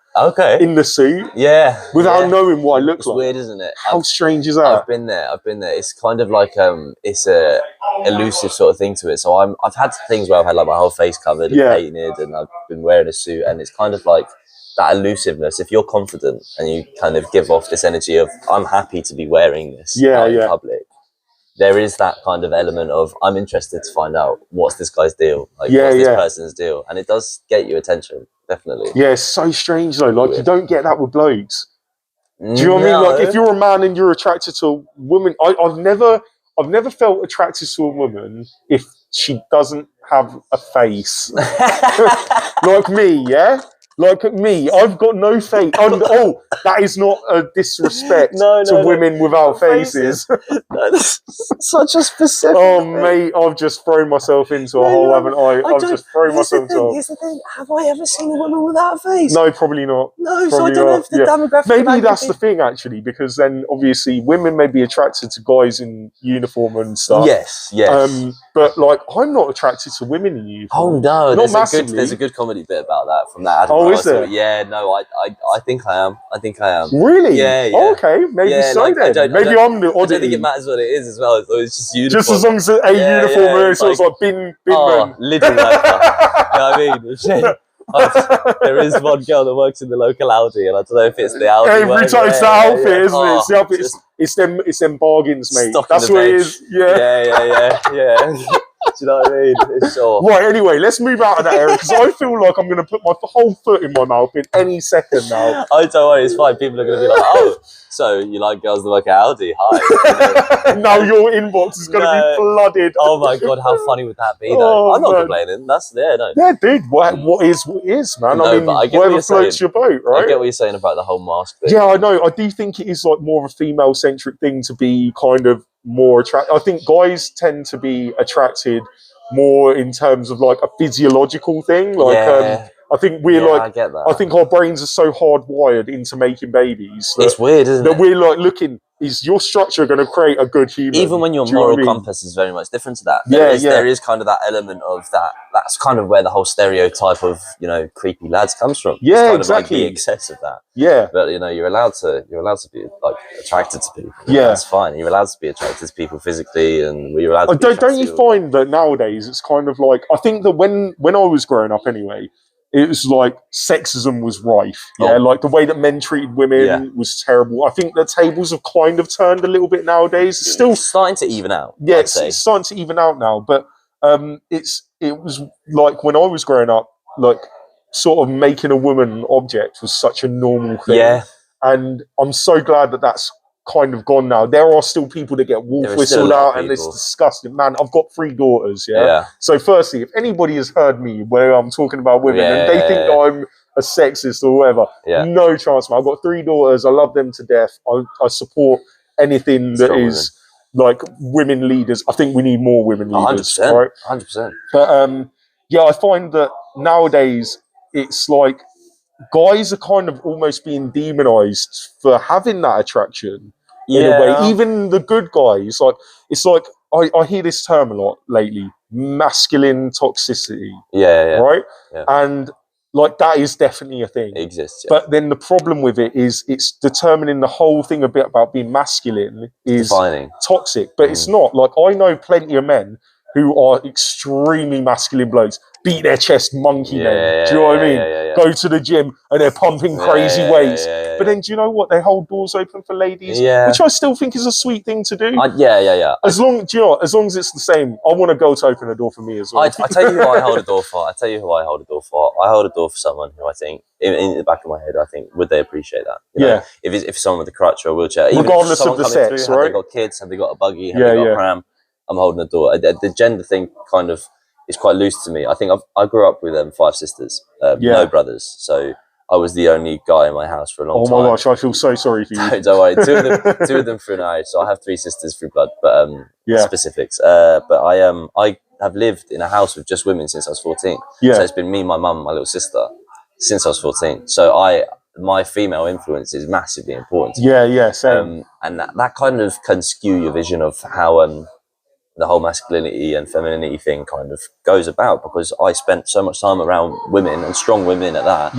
in the suit without knowing what I look like. It's weird, isn't it? How strange is that? I've been there. It's kind of like it's a elusive sort of thing to it. So I've had things where I've had like my whole face covered and painted, and I've been wearing a suit, and it's kind of like that elusiveness. If you're confident and you kind of give off this energy of I'm happy to be wearing this in public, there is that kind of element of I'm interested to find out what's this guy's deal, what's this person's deal, and it does get you attention. Definitely. Yeah, it's so strange though. Like, you don't get that with blokes. Do you know what I mean? Like, if you're a man and you're attracted to a woman, I've never felt attracted to a woman if she doesn't have a face. Like me, Like me, I've got no face. That is not a disrespect to women without faces. No, that's such a specific thing. Mate, I've just thrown myself into a hole, haven't I? I've just thrown myself into a hole. Here's the thing. Have I ever seen a woman without a face? No, probably not. No, so I don't know if the demographic... Maybe that's the thing, actually, because then, obviously, women may be attracted to guys in uniform and stuff. Yes. but like I'm not attracted to women in uniform. Oh no, not massively. There's a good comedy bit about that from that Adam. Oh, is there? Yeah, no, I think I am. I think I am. Really? Yeah. Oh, okay, maybe yeah, so like, then. Maybe I'm the I don't think oddity. it matters what it is as well. It's just uniform. Just as long as a uniform is like bin man. Lidl worker. You know what I mean? There is one girl that works in the local Audi, and I don't know if it's the Audi. Every time it's the outfit, isn't it? It's the outfit. It's them bargains, mate. That's what it is. Yeah. Do you know what I mean? It's sure. Right, anyway, let's move out of that area because I feel like I'm going to put my whole foot in my mouth in any second now. Oh, don't worry, it's fine. People are going to be like, oh, so you like girls that work at Audi? Hi. Now your inbox is going to be flooded. Oh my God, how funny would that be, though? I'm not complaining. That's there, no. Yeah, dude, what is, man? No, I mean, whatever floats your boat, right? I get what you're saying about the whole mask thing. Yeah, I know. I do think it is like more of a female-centric thing to be kind of more attractive. I think guys tend to be attracted more in terms of like a physiological thing. Like, I think we're like, I get that. I think our brains are so hardwired into making babies. It's weird, isn't it? That we're like looking, is your structure going to create a good human? Even when your moral compass is very much different to that. There is kind of that element of that. That's kind of where the whole stereotype of, you know, creepy lads comes from. Yeah, it's kind exactly. of like the excess of that. Yeah. But, you know, you're allowed to be like attracted to people. Yeah. That's fine. You're allowed to be attracted to people physically, and you're allowed to don't you find that nowadays it's kind of like, I think that when I was growing up anyway, it was like sexism was rife. Yeah, like the way that men treated women was terrible. I think the tables have kind of turned a little bit nowadays. It's still starting to even out. Yeah, it's starting to even out now. But it was like when I was growing up, like sort of making a woman object was such a normal thing. Yeah. And I'm so glad that that's kind of gone now. There are still people that get wolf whistled out, and it's disgusting. Man, I've got 3 daughters, yeah? So firstly, if anybody has heard me where I'm talking about women and they think that I'm a sexist or whatever, no chance, man. I've got 3 daughters. I love them to death. I support anything that is like women leaders. I think we need more women leaders. 100%, right? 100%. But yeah, I find that nowadays it's like guys are kind of almost being demonized for having that attraction in a way. Even the good guys, like it's like I hear this term a lot lately: masculine toxicity. Right. And like that is definitely a thing. It exists. But then the problem with it is it's determining the whole thing a bit about being masculine is toxic. But it's not. Like I know plenty of men who are extremely masculine blokes, beat their chest monkey men. Do you know what I mean? Go to the gym and they're pumping crazy weights. But then do you know what? They hold doors open for ladies, which I still think is a sweet thing to do. As long as it's the same, I want a girl to open a door for me as well. I tell you who I hold a door for. I hold a door for someone who I think, in the back of my head, I think, would they appreciate that? You know, if it's someone with a crutch or a wheelchair, regardless of the sex, have they got kids? Have they got a buggy? Have they got a pram? I'm holding the door. The gender thing kind of is quite loose to me. I think I grew up with 5 sisters, no brothers, so I was the only guy in my house for a long time. Oh my gosh, I feel so sorry for you. Don't worry, two of them through marriage, so I have 3 sisters through blood, but specifics. But I have lived in a house with just women since I was 14. So it's been me, my mum, my little sister since I was 14. So my female influence is massively important. Same. And that kind of can skew your vision of how the whole masculinity and femininity thing kind of goes about, because I spent so much time around women and strong women at that,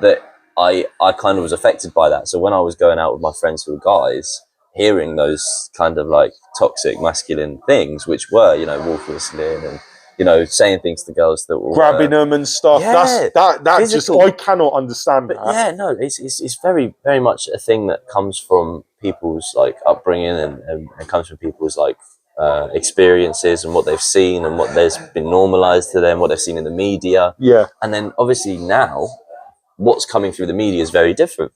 that I kind of was affected by that. So when I was going out with my friends who were guys, hearing those kind of like toxic masculine things, which were, you know, wolf whistling and, you know, saying things to girls that were grabbing them and stuff. That's just, I cannot understand that. Yeah, no, it's very, very much a thing that comes from people's like upbringing and comes from people's like experiences and what they've seen and what there's been normalized to them, what they've seen in the media. And then obviously now what's coming through the media is very different.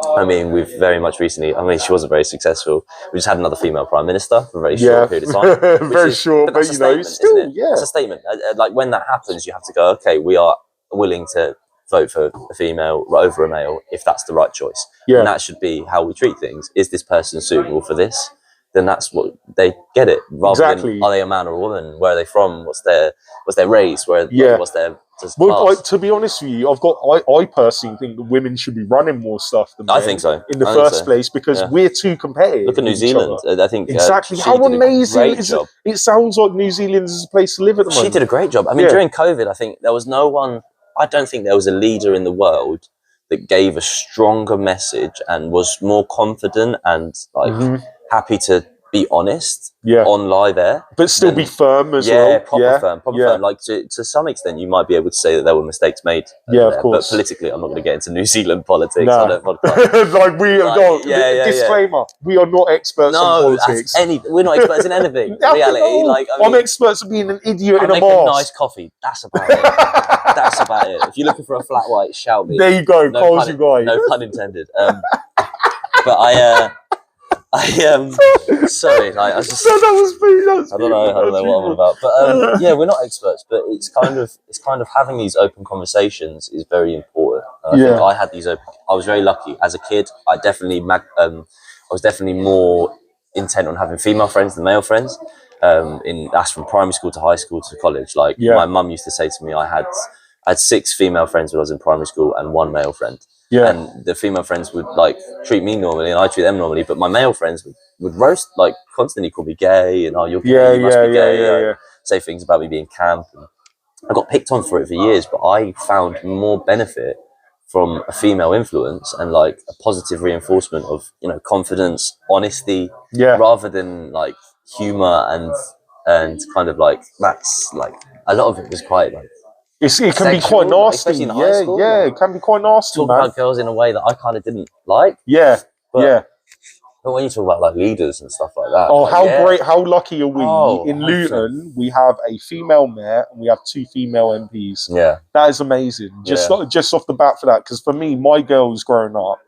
I mean, we've very much recently, I mean, she wasn't very successful. We just had another female prime minister for a very short period of time. Very short, but you know, still, it's a statement. Like when that happens, you have to go, okay, we are willing to vote for a female over a male if that's the right choice. And that should be how we treat things. Is this person suitable for this? Then that's what they get it. Rather than, are they a man or a woman? Where are they from? What's their race? What's their There's Well, class. to be honest with you, I personally think that women should be running more stuff than men. I think so. In the first place, because we're too competitive. Look at New with each Zealand. other. I think Exactly. she How did amazing a great is job. it? It sounds like New Zealand is a place to live at the moment. She did a great job. I mean, during COVID, I think there was no one. I don't think there was a leader in the world that gave a stronger message and was more confident and like happy to be honest on live air, but still be firm as well. Proper firm. Like to some extent, you might be able to say that there were mistakes made. Of course. But politically, I'm not going to get into New Zealand politics. No. On that podcast. Disclaimer: we are not experts on politics. We're not experts in anything. Reality, like I'm experts at being an idiot in a mask. mask. Nice coffee. That's about it. That's about it. If you're looking for a flat white, shout me. There you go, Cole's your guy. No pun intended. But sorry, like, I just. No, that was me. I don't know what I'm on about. But we're not experts, but it's kind of having these open conversations is very important. I think I had these open. I was very lucky as a kid. I was definitely more intent on having female friends than male friends. That's from primary school to high school to college. Like my mum used to say to me, I had 6 female friends when I was in primary school and 1 male friend. Yeah. And the female friends would like treat me normally and I treat them normally, but my male friends would roast, like constantly call me gay and you're gay, you must be gay, say things about me being camp. And I got picked on for it for years, but I found more benefit from a female influence and like a positive reinforcement of, confidence, honesty, rather than like humor and kind of like that's like a lot of it was quite like it can be quite nasty, especially in high school. It can be quite nasty. Talk about girls in a way that I kind of didn't like. But when you talk about like leaders and stuff like that, oh, like, how great, how lucky are we? In Luton, we have a female mayor and we have 2 female MPs. Yeah, that is amazing. Just off the bat for that, because for me, my girls growing up,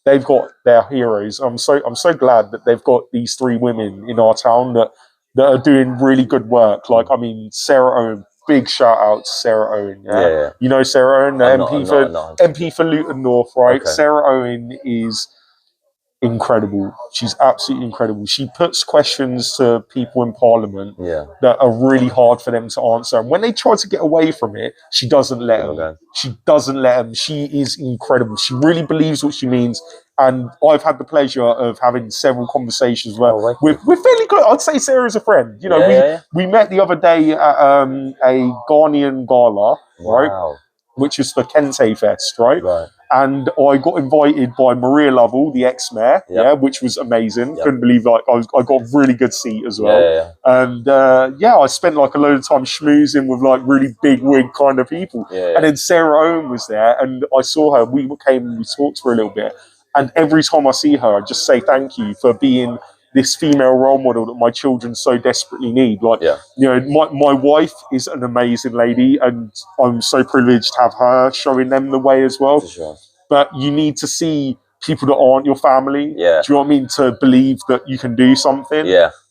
they've got their heroes. I'm so glad that they've got these 3 women in our town that are doing really good work. Like, I mean, Sarah Owen. Big shout out to Sarah Owen. Yeah. You know Sarah Owen, the MP for Luton North, right? Okay. Sarah Owen is incredible. She's absolutely incredible. She puts questions to people in Parliament that are really hard for them to answer. And when they try to get away from it, she doesn't let them. She doesn't let them. She is incredible. She really believes what she means. And I've had the pleasure of having several conversations where we're fairly good. I'd say Sarah's a friend. We met the other day at a Ghanaian gala, right? Which is for Kente Fest, right? And I got invited by Maria Lovell, the ex-mayor, which was amazing. Couldn't believe I got a really good seat as well. And I spent like a load of time schmoozing with like really big wig kind of people. And then Sarah Owen was there and I saw her. We came and we talked for a little bit. And every time I see her, I just say thank you for being this female role model that my children so desperately need. Like, my wife is an amazing lady and I'm so privileged to have her showing them the way as well. Sure. But you need to see people that aren't your family. Do you know what I mean? To believe that you can do something.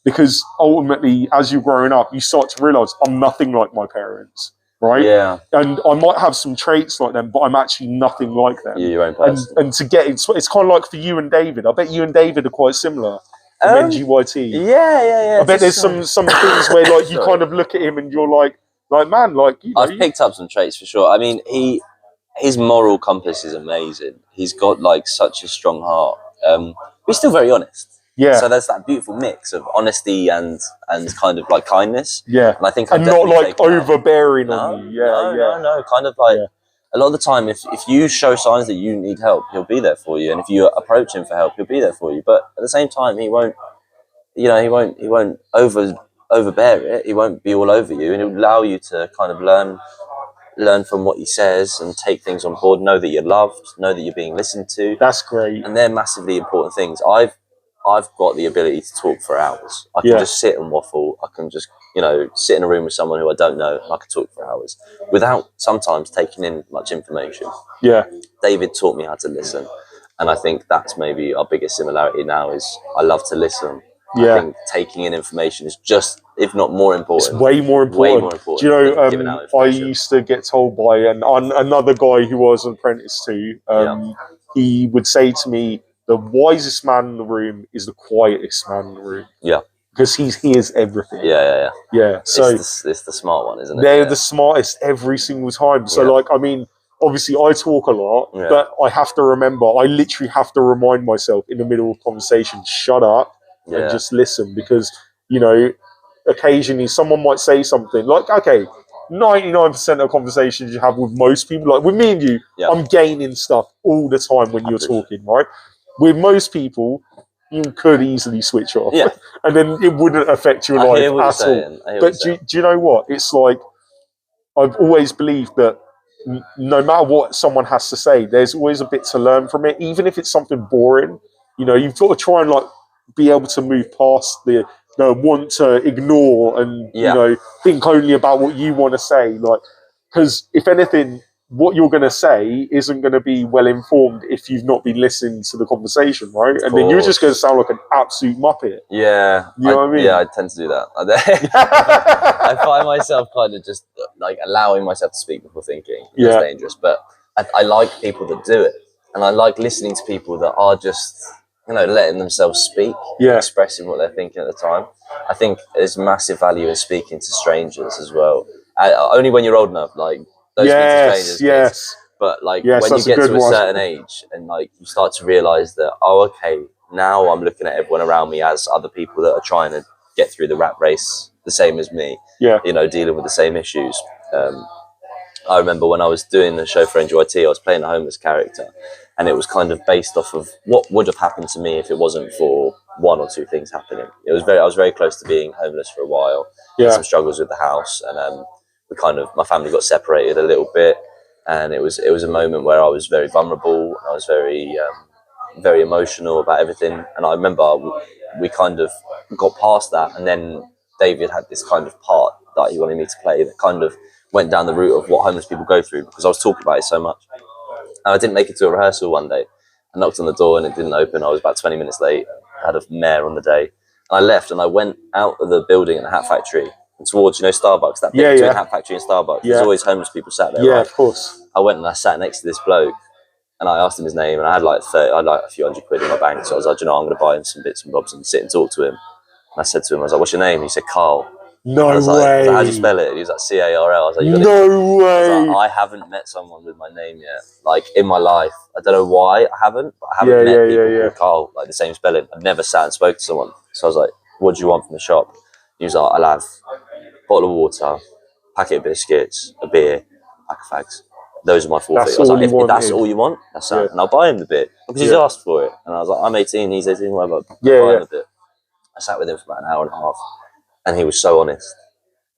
Because ultimately, as you're growing up, you start to realise I'm nothing like my parents. Right? Yeah. And I might have some traits like them, but I'm actually nothing like them. You're your own person. And to get it's kind of like for you and David. I bet you and David are quite similar. NGYT. Yeah. I bet there's some things where like you kind of look at him and you're like man, like I've picked up some traits for sure. I mean, his moral compass is amazing. He's got like such a strong heart. He's still very honest. Yeah. So there's that beautiful mix of honesty and kind of like kindness. Yeah. And I think and not like overbearing on you. No. Kind of like a lot of the time, if you show signs that you need help, he'll be there for you. And if you approach him for help, he'll be there for you. But at the same time, he won't overbear it. He won't be all over you, and he'll allow you to kind of learn from what he says and take things on board. Know that you're loved. Know that you're being listened to. That's great. And they're massively important things. I've got the ability to talk for hours. I can just sit and waffle. I can just, sit in a room with someone who I don't know and I can talk for hours without sometimes taking in much information. Yeah. David taught me how to listen. And I think that's maybe our biggest similarity now is I love to listen. Yeah. I think taking in information is just, if not more important. It's way more important. Do you know, I used to get told by another guy who I was an apprentice to, he would say to me, the wisest man in the room is the quietest man in the room. Yeah. because he hears everything. Yeah. So it's the smart one, isn't it? they're the smartest every single time. So like, I mean, obviously I talk a lot, but I have to remember, I literally have to remind myself in the middle of conversation, shut up and just listen, because, you know, occasionally someone might say something like, okay, 99% of conversations you have with most people, like with me and you, I'm gaining stuff all the time when you're talking, right? With most people, you could easily switch off, and then it wouldn't affect your life at all. But do you know what? It's like, I've always believed that no matter what someone has to say, there's always a bit to learn from it, even if it's something boring. You know, you've got to try and like be able to move past the want to ignore and you know, think only about what you want to say. Like, because if anything, what you're going to say isn't going to be well informed if you've not been listening to the conversation, right? And then you're just going to sound like an absolute muppet. Yeah, you know what I mean? Yeah, I tend to do that. I find myself kind of just like allowing myself to speak before thinking. It's dangerous, but I like people that do it, and I like listening to people that are just, you know, letting themselves speak, expressing what they're thinking at the time. I think there's massive value in speaking to strangers as well. Only when you're old enough, like those strangers. But like when you get to a certain age and like you start to realise that, oh, okay, now I'm looking at everyone around me as other people that are trying to get through the rat race the same as me. You know, dealing with the same issues. I remember when I was doing the show for NJYT, I was playing a homeless character, and it was kind of based off of what would have happened to me if it wasn't for one or two things happening. I was very close to being homeless for a while. Had some struggles with the house, and my family got separated a little bit, and it was a moment where I was very vulnerable. I was very very emotional about everything, and I remember we kind of got past that, and then David had this kind of part that he wanted me to play that kind of went down the route of what homeless people go through, because I was talking about it so much. And I didn't make it to a rehearsal one day. I knocked on the door and it didn't open. I was about 20 minutes late. I had a mare on the day. And I left and I went out of the building in the Hat Factory and towards, you know, Starbucks, that bit between Hat Factory and Starbucks. There's always homeless people sat there, right? Of course. I went and I sat next to this bloke and I asked him his name, and I had like a few £100 in my bank. So I was like, you know, I'm going to buy him some bits and bobs and sit and talk to him. And I said to him, I was like, what's your name? He said, Carl. No way. I was like, how do you spell it? And he was like, CARL. I was like, no way. I was like, I haven't met someone with my name yet, like in my life. I don't know why I haven't, but I haven't met people called Carl, like the same spelling. I've never sat and spoke to someone. So I was like, what do you want from the shop? He was like, I'll have a bottle of water, packet of biscuits, a beer, pack of fags. Those are my 4 things. I was like, if that's all you want, that's that. And I'll buy him the bit, because he's asked for it. And I was like, I'm 18, he's 18, whatever. Buy him the bit. I sat with him for about an hour and a half. And he was so honest.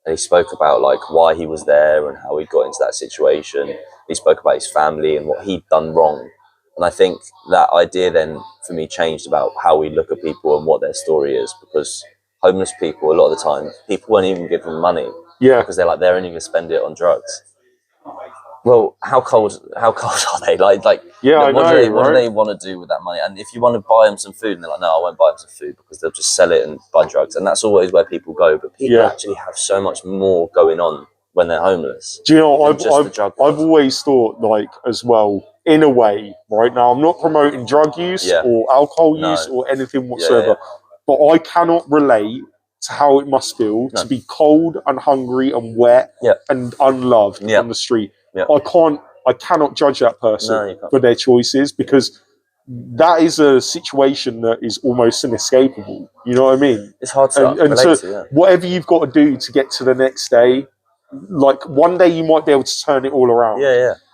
And he spoke about like why he was there and how he got into that situation. He spoke about his family and what he'd done wrong. And I think that idea then for me changed about how we look at people and what their story is, because homeless people, a lot of the time, people won't even give them money. Because they're only going to spend it on drugs. Well, how cold are they? Like, what do they want to do with that money? And if you want to buy them some food, and they're like, no, I won't buy them some food, because they'll just sell it and buy drugs. And that's always where people go. But people actually have so much more going on when they're homeless. Do you know, I've always thought, like, as well, in a way, right now, I'm not promoting drug use or alcohol use or anything whatsoever, but I cannot relate to how it must feel to be cold and hungry and wet and unloved on the street. I cannot judge that person for their choices, because that is a situation that is almost inescapable. You know what I mean? It's hard to relate to, whatever you've got to do to get to the next day, like one day you might be able to turn it all around.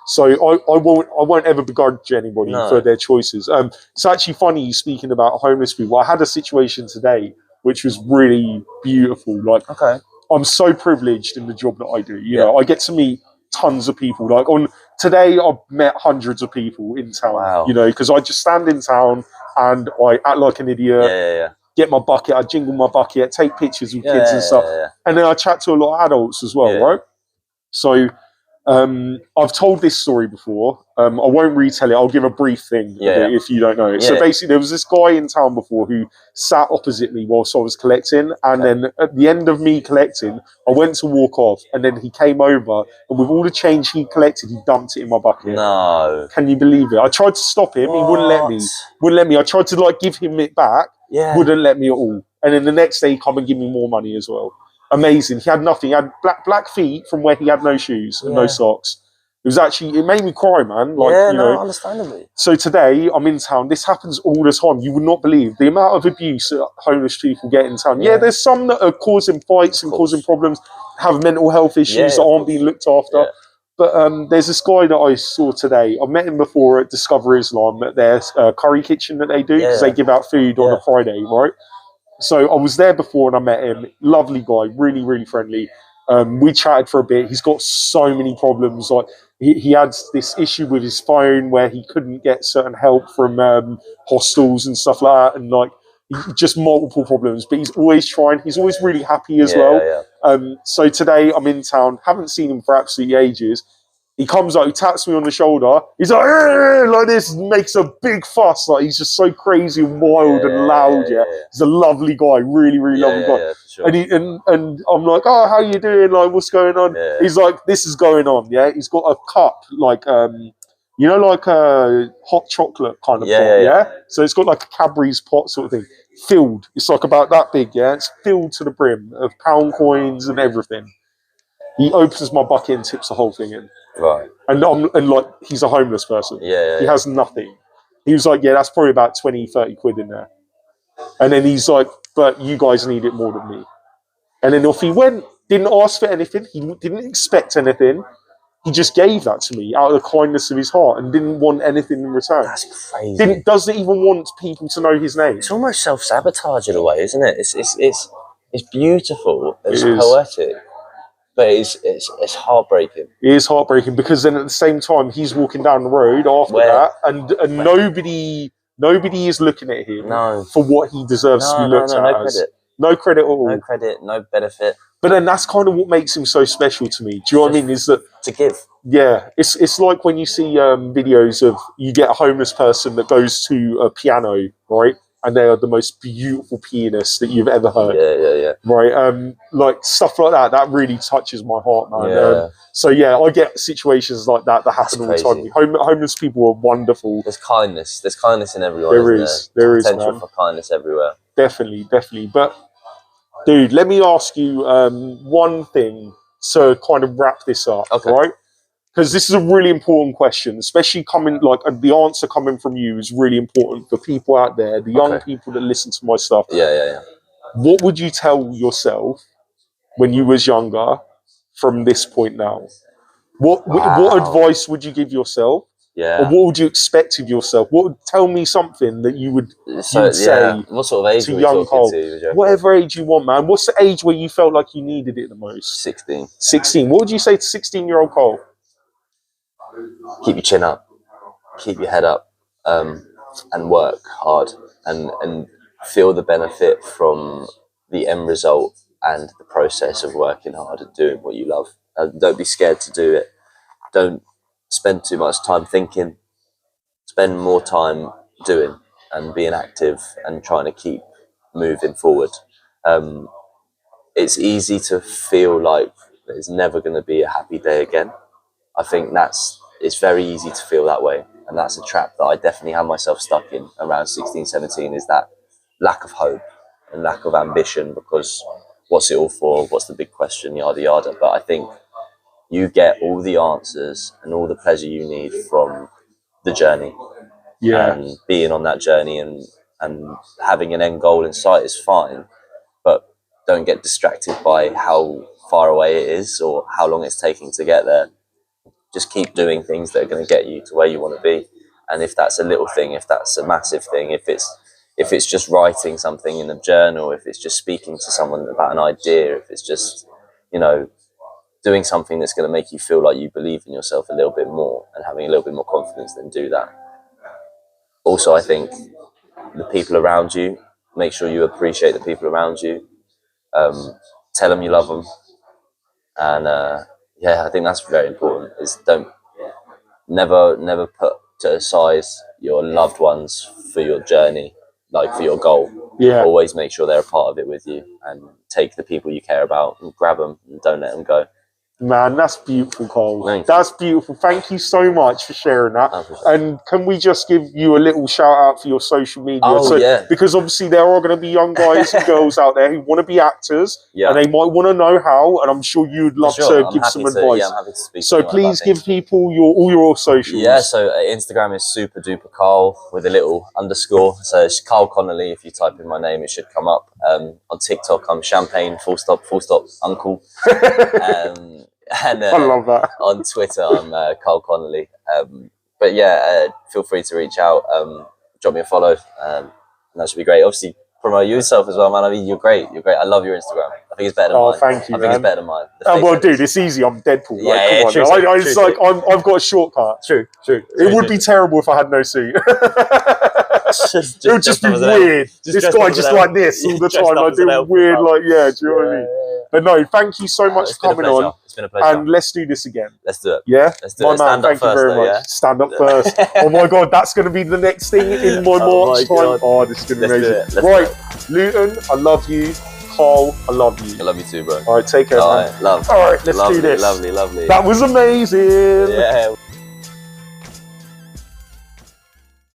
So I won't ever begrudge anybody for their choices. It's actually funny you speaking about homeless people. I had a situation today which was really beautiful. Like, I'm so privileged in the job that I do. You know, I get to meet tons of people. Like today, I've met hundreds of people in town. You know, because I just stand in town and I act like an idiot. Get my bucket, I jingle my bucket, take pictures with kids and stuff, and then I chat to a lot of adults as well, right? So I've told this story before. I won't retell it. I'll give a brief thing if you don't know it. So basically, there was this guy in town before who sat opposite me whilst I was collecting. And then at the end of me collecting, I went to walk off. And then he came over. And with all the change he collected, he dumped it in my bucket. No. Can you believe it? I tried to stop him. He wouldn't let me. I tried to like give him it back. Wouldn't let me at all. And then the next day, he come and give me more money as well. Amazing. He had nothing. He had black feet from where he had no shoes and no socks. It made me cry, man. Like, understandably. So today, I'm in town. This happens all the time. You would not believe the amount of abuse that homeless people get in town. Yeah, there's some that are causing fights and causing problems, have mental health issues that aren't being looked after. Yeah. But there's this guy that I saw today. I met him before at Discover Islam at their curry kitchen that they do, because they give out food on a Friday, right? So I was there before and I met him. Lovely guy, really, really friendly. We chatted for a bit. He's got so many problems. Like he had this issue with his phone where he couldn't get certain help from hostels and stuff like that, and like just multiple problems. But he's always trying. He's always really happy as well. Yeah. So today I'm in town. Haven't seen him for absolutely ages. He comes up, he taps me on the shoulder. He's like this, makes a big fuss. Like he's just so crazy and wild and loud. Yeah, he's a lovely guy, really, really lovely guy. Yeah, for sure. And I'm like, oh, how you doing? Like, what's going on? Yeah. He's like, this is going on. Yeah, he's got a cup like like a hot chocolate kind of pot. Yeah. So it's got like a Cadbury's pot sort of thing, filled. It's like about that big. Yeah, it's filled to the brim of pound coins and everything. He opens my bucket and tips the whole thing in. Right. And like, he's a homeless person. Yeah. He has nothing. He was like, yeah, that's probably about 20, 30 quid in there. And then he's like, but you guys need it more than me. And then off he went, didn't ask for anything. He didn't expect anything. He just gave that to me out of the kindness of his heart and didn't want anything in return. That's crazy. Doesn't even want people to know his name. It's almost self-sabotage in a way, isn't it? It's beautiful. It's poetic. But it's heartbreaking. It is heartbreaking, because then at the same time he's walking down the road after that, and nobody is looking at him for what he deserves to be looked at as. No credit at all. No credit, no benefit. But then that's kind of what makes him so special to me. Do you know what I mean? Is that to give? Yeah, it's like when you see videos of, you get a homeless person that goes to a piano, right? And they are the most beautiful pianists that you've ever heard. Yeah. Right, like stuff like that. That really touches my heart, man. Yeah. So yeah, I get situations like that happen all the time. Homeless people are wonderful. There's kindness. There's kindness in everyone. There is potential for kindness everywhere. Definitely. But dude, let me ask you one thing to kind of wrap this up, right? Because this is a really important question, especially the answer coming from you is really important for people out there, the young people that listen to my stuff. Yeah. What would you tell yourself when you was younger from this point now? What advice would you give yourself? Yeah. Or what would you expect of yourself? Tell me something that you would say. What sort of age to were young Cole? to? Whatever age you want, man. What's the age where you felt like you needed it the most? 16. 16. What would you say to 16-year-old Cole? Keep your chin up, keep your head up, and work hard, and feel the benefit from the end result and the process of working hard and doing what you love. Don't be scared to do it. Don't spend too much time thinking. Spend more time doing and being active and trying to keep moving forward. It's easy to feel like there's never going to be a happy day again. I think it's very easy to feel that way, and that's a trap that I definitely have myself stuck in around 16, 17, is that lack of hope and lack of ambition, because what's it all for? What's the big question? Yada, yada. But I think you get all the answers and all the pleasure you need from the journey. Yeah. And being on that journey and having an end goal in sight is fine, but don't get distracted by how far away it is or how long it's taking to get there. Just keep doing things that are going to get you to where you want to be. And if that's a little thing, if that's a massive thing, if it's just writing something in a journal, if it's just speaking to someone about an idea, if it's just, doing something that's going to make you feel like you believe in yourself a little bit more and having a little bit more confidence, then do that. Also, I think the people around you, make sure you appreciate the people around you. Tell them you love them. And I think that's very important, is never put to aside your loved ones for your journey, like for your goal. Yeah. Always make sure they're a part of it with you, and take the people you care about and grab them and don't let them go. Man, that's beautiful, Cole. Thank you. That's beautiful. Thank you so much for sharing that. I appreciate it. And can we just give you a little shout out for your social media? Oh, yeah. Because obviously there are going to be young guys and girls out there who want to be actors, Yeah. and they might want to know how. And I'm sure you'd love to give some advice. Yeah, I'm happy to speak. So please give people all your socials. Yeah, so Instagram is super duper Carl with a little underscore. So it's Carl Connelly. If you type in my name, it should come up. On TikTok, I'm Champagne full stop Uncle. And I love that. On Twitter, I'm Carl Connelly. But yeah, feel free to reach out, drop me a follow, and that should be great. Obviously, promote yourself as well, man. I mean, you're great. You're great. I love your Instagram. I think it's better than mine. Oh, thank you, I think it's better than mine. Well, dude, it's easy. I'm Deadpool. Yeah, like, come true, on. true, It's true, like I've got a shortcut. True. It would be terrible if I had no suit. It would just be weird. This guy just like this all the time, like doing weird, like, yeah, do you know what I mean? But no, thank you so much for coming on. It's been a pleasure. And let's do this again. Let's do it. Yeah? Let's do it. My man, thank you very much. Yeah? Stand up first. Oh my God, that's going to be the next thing in my March time. Oh, this is going to be amazing. Right, Luton, I love you. Carl, I love you. I love you too, bro. All right, take care, man. Love. All right, let's do this. Lovely. That was amazing. Yeah.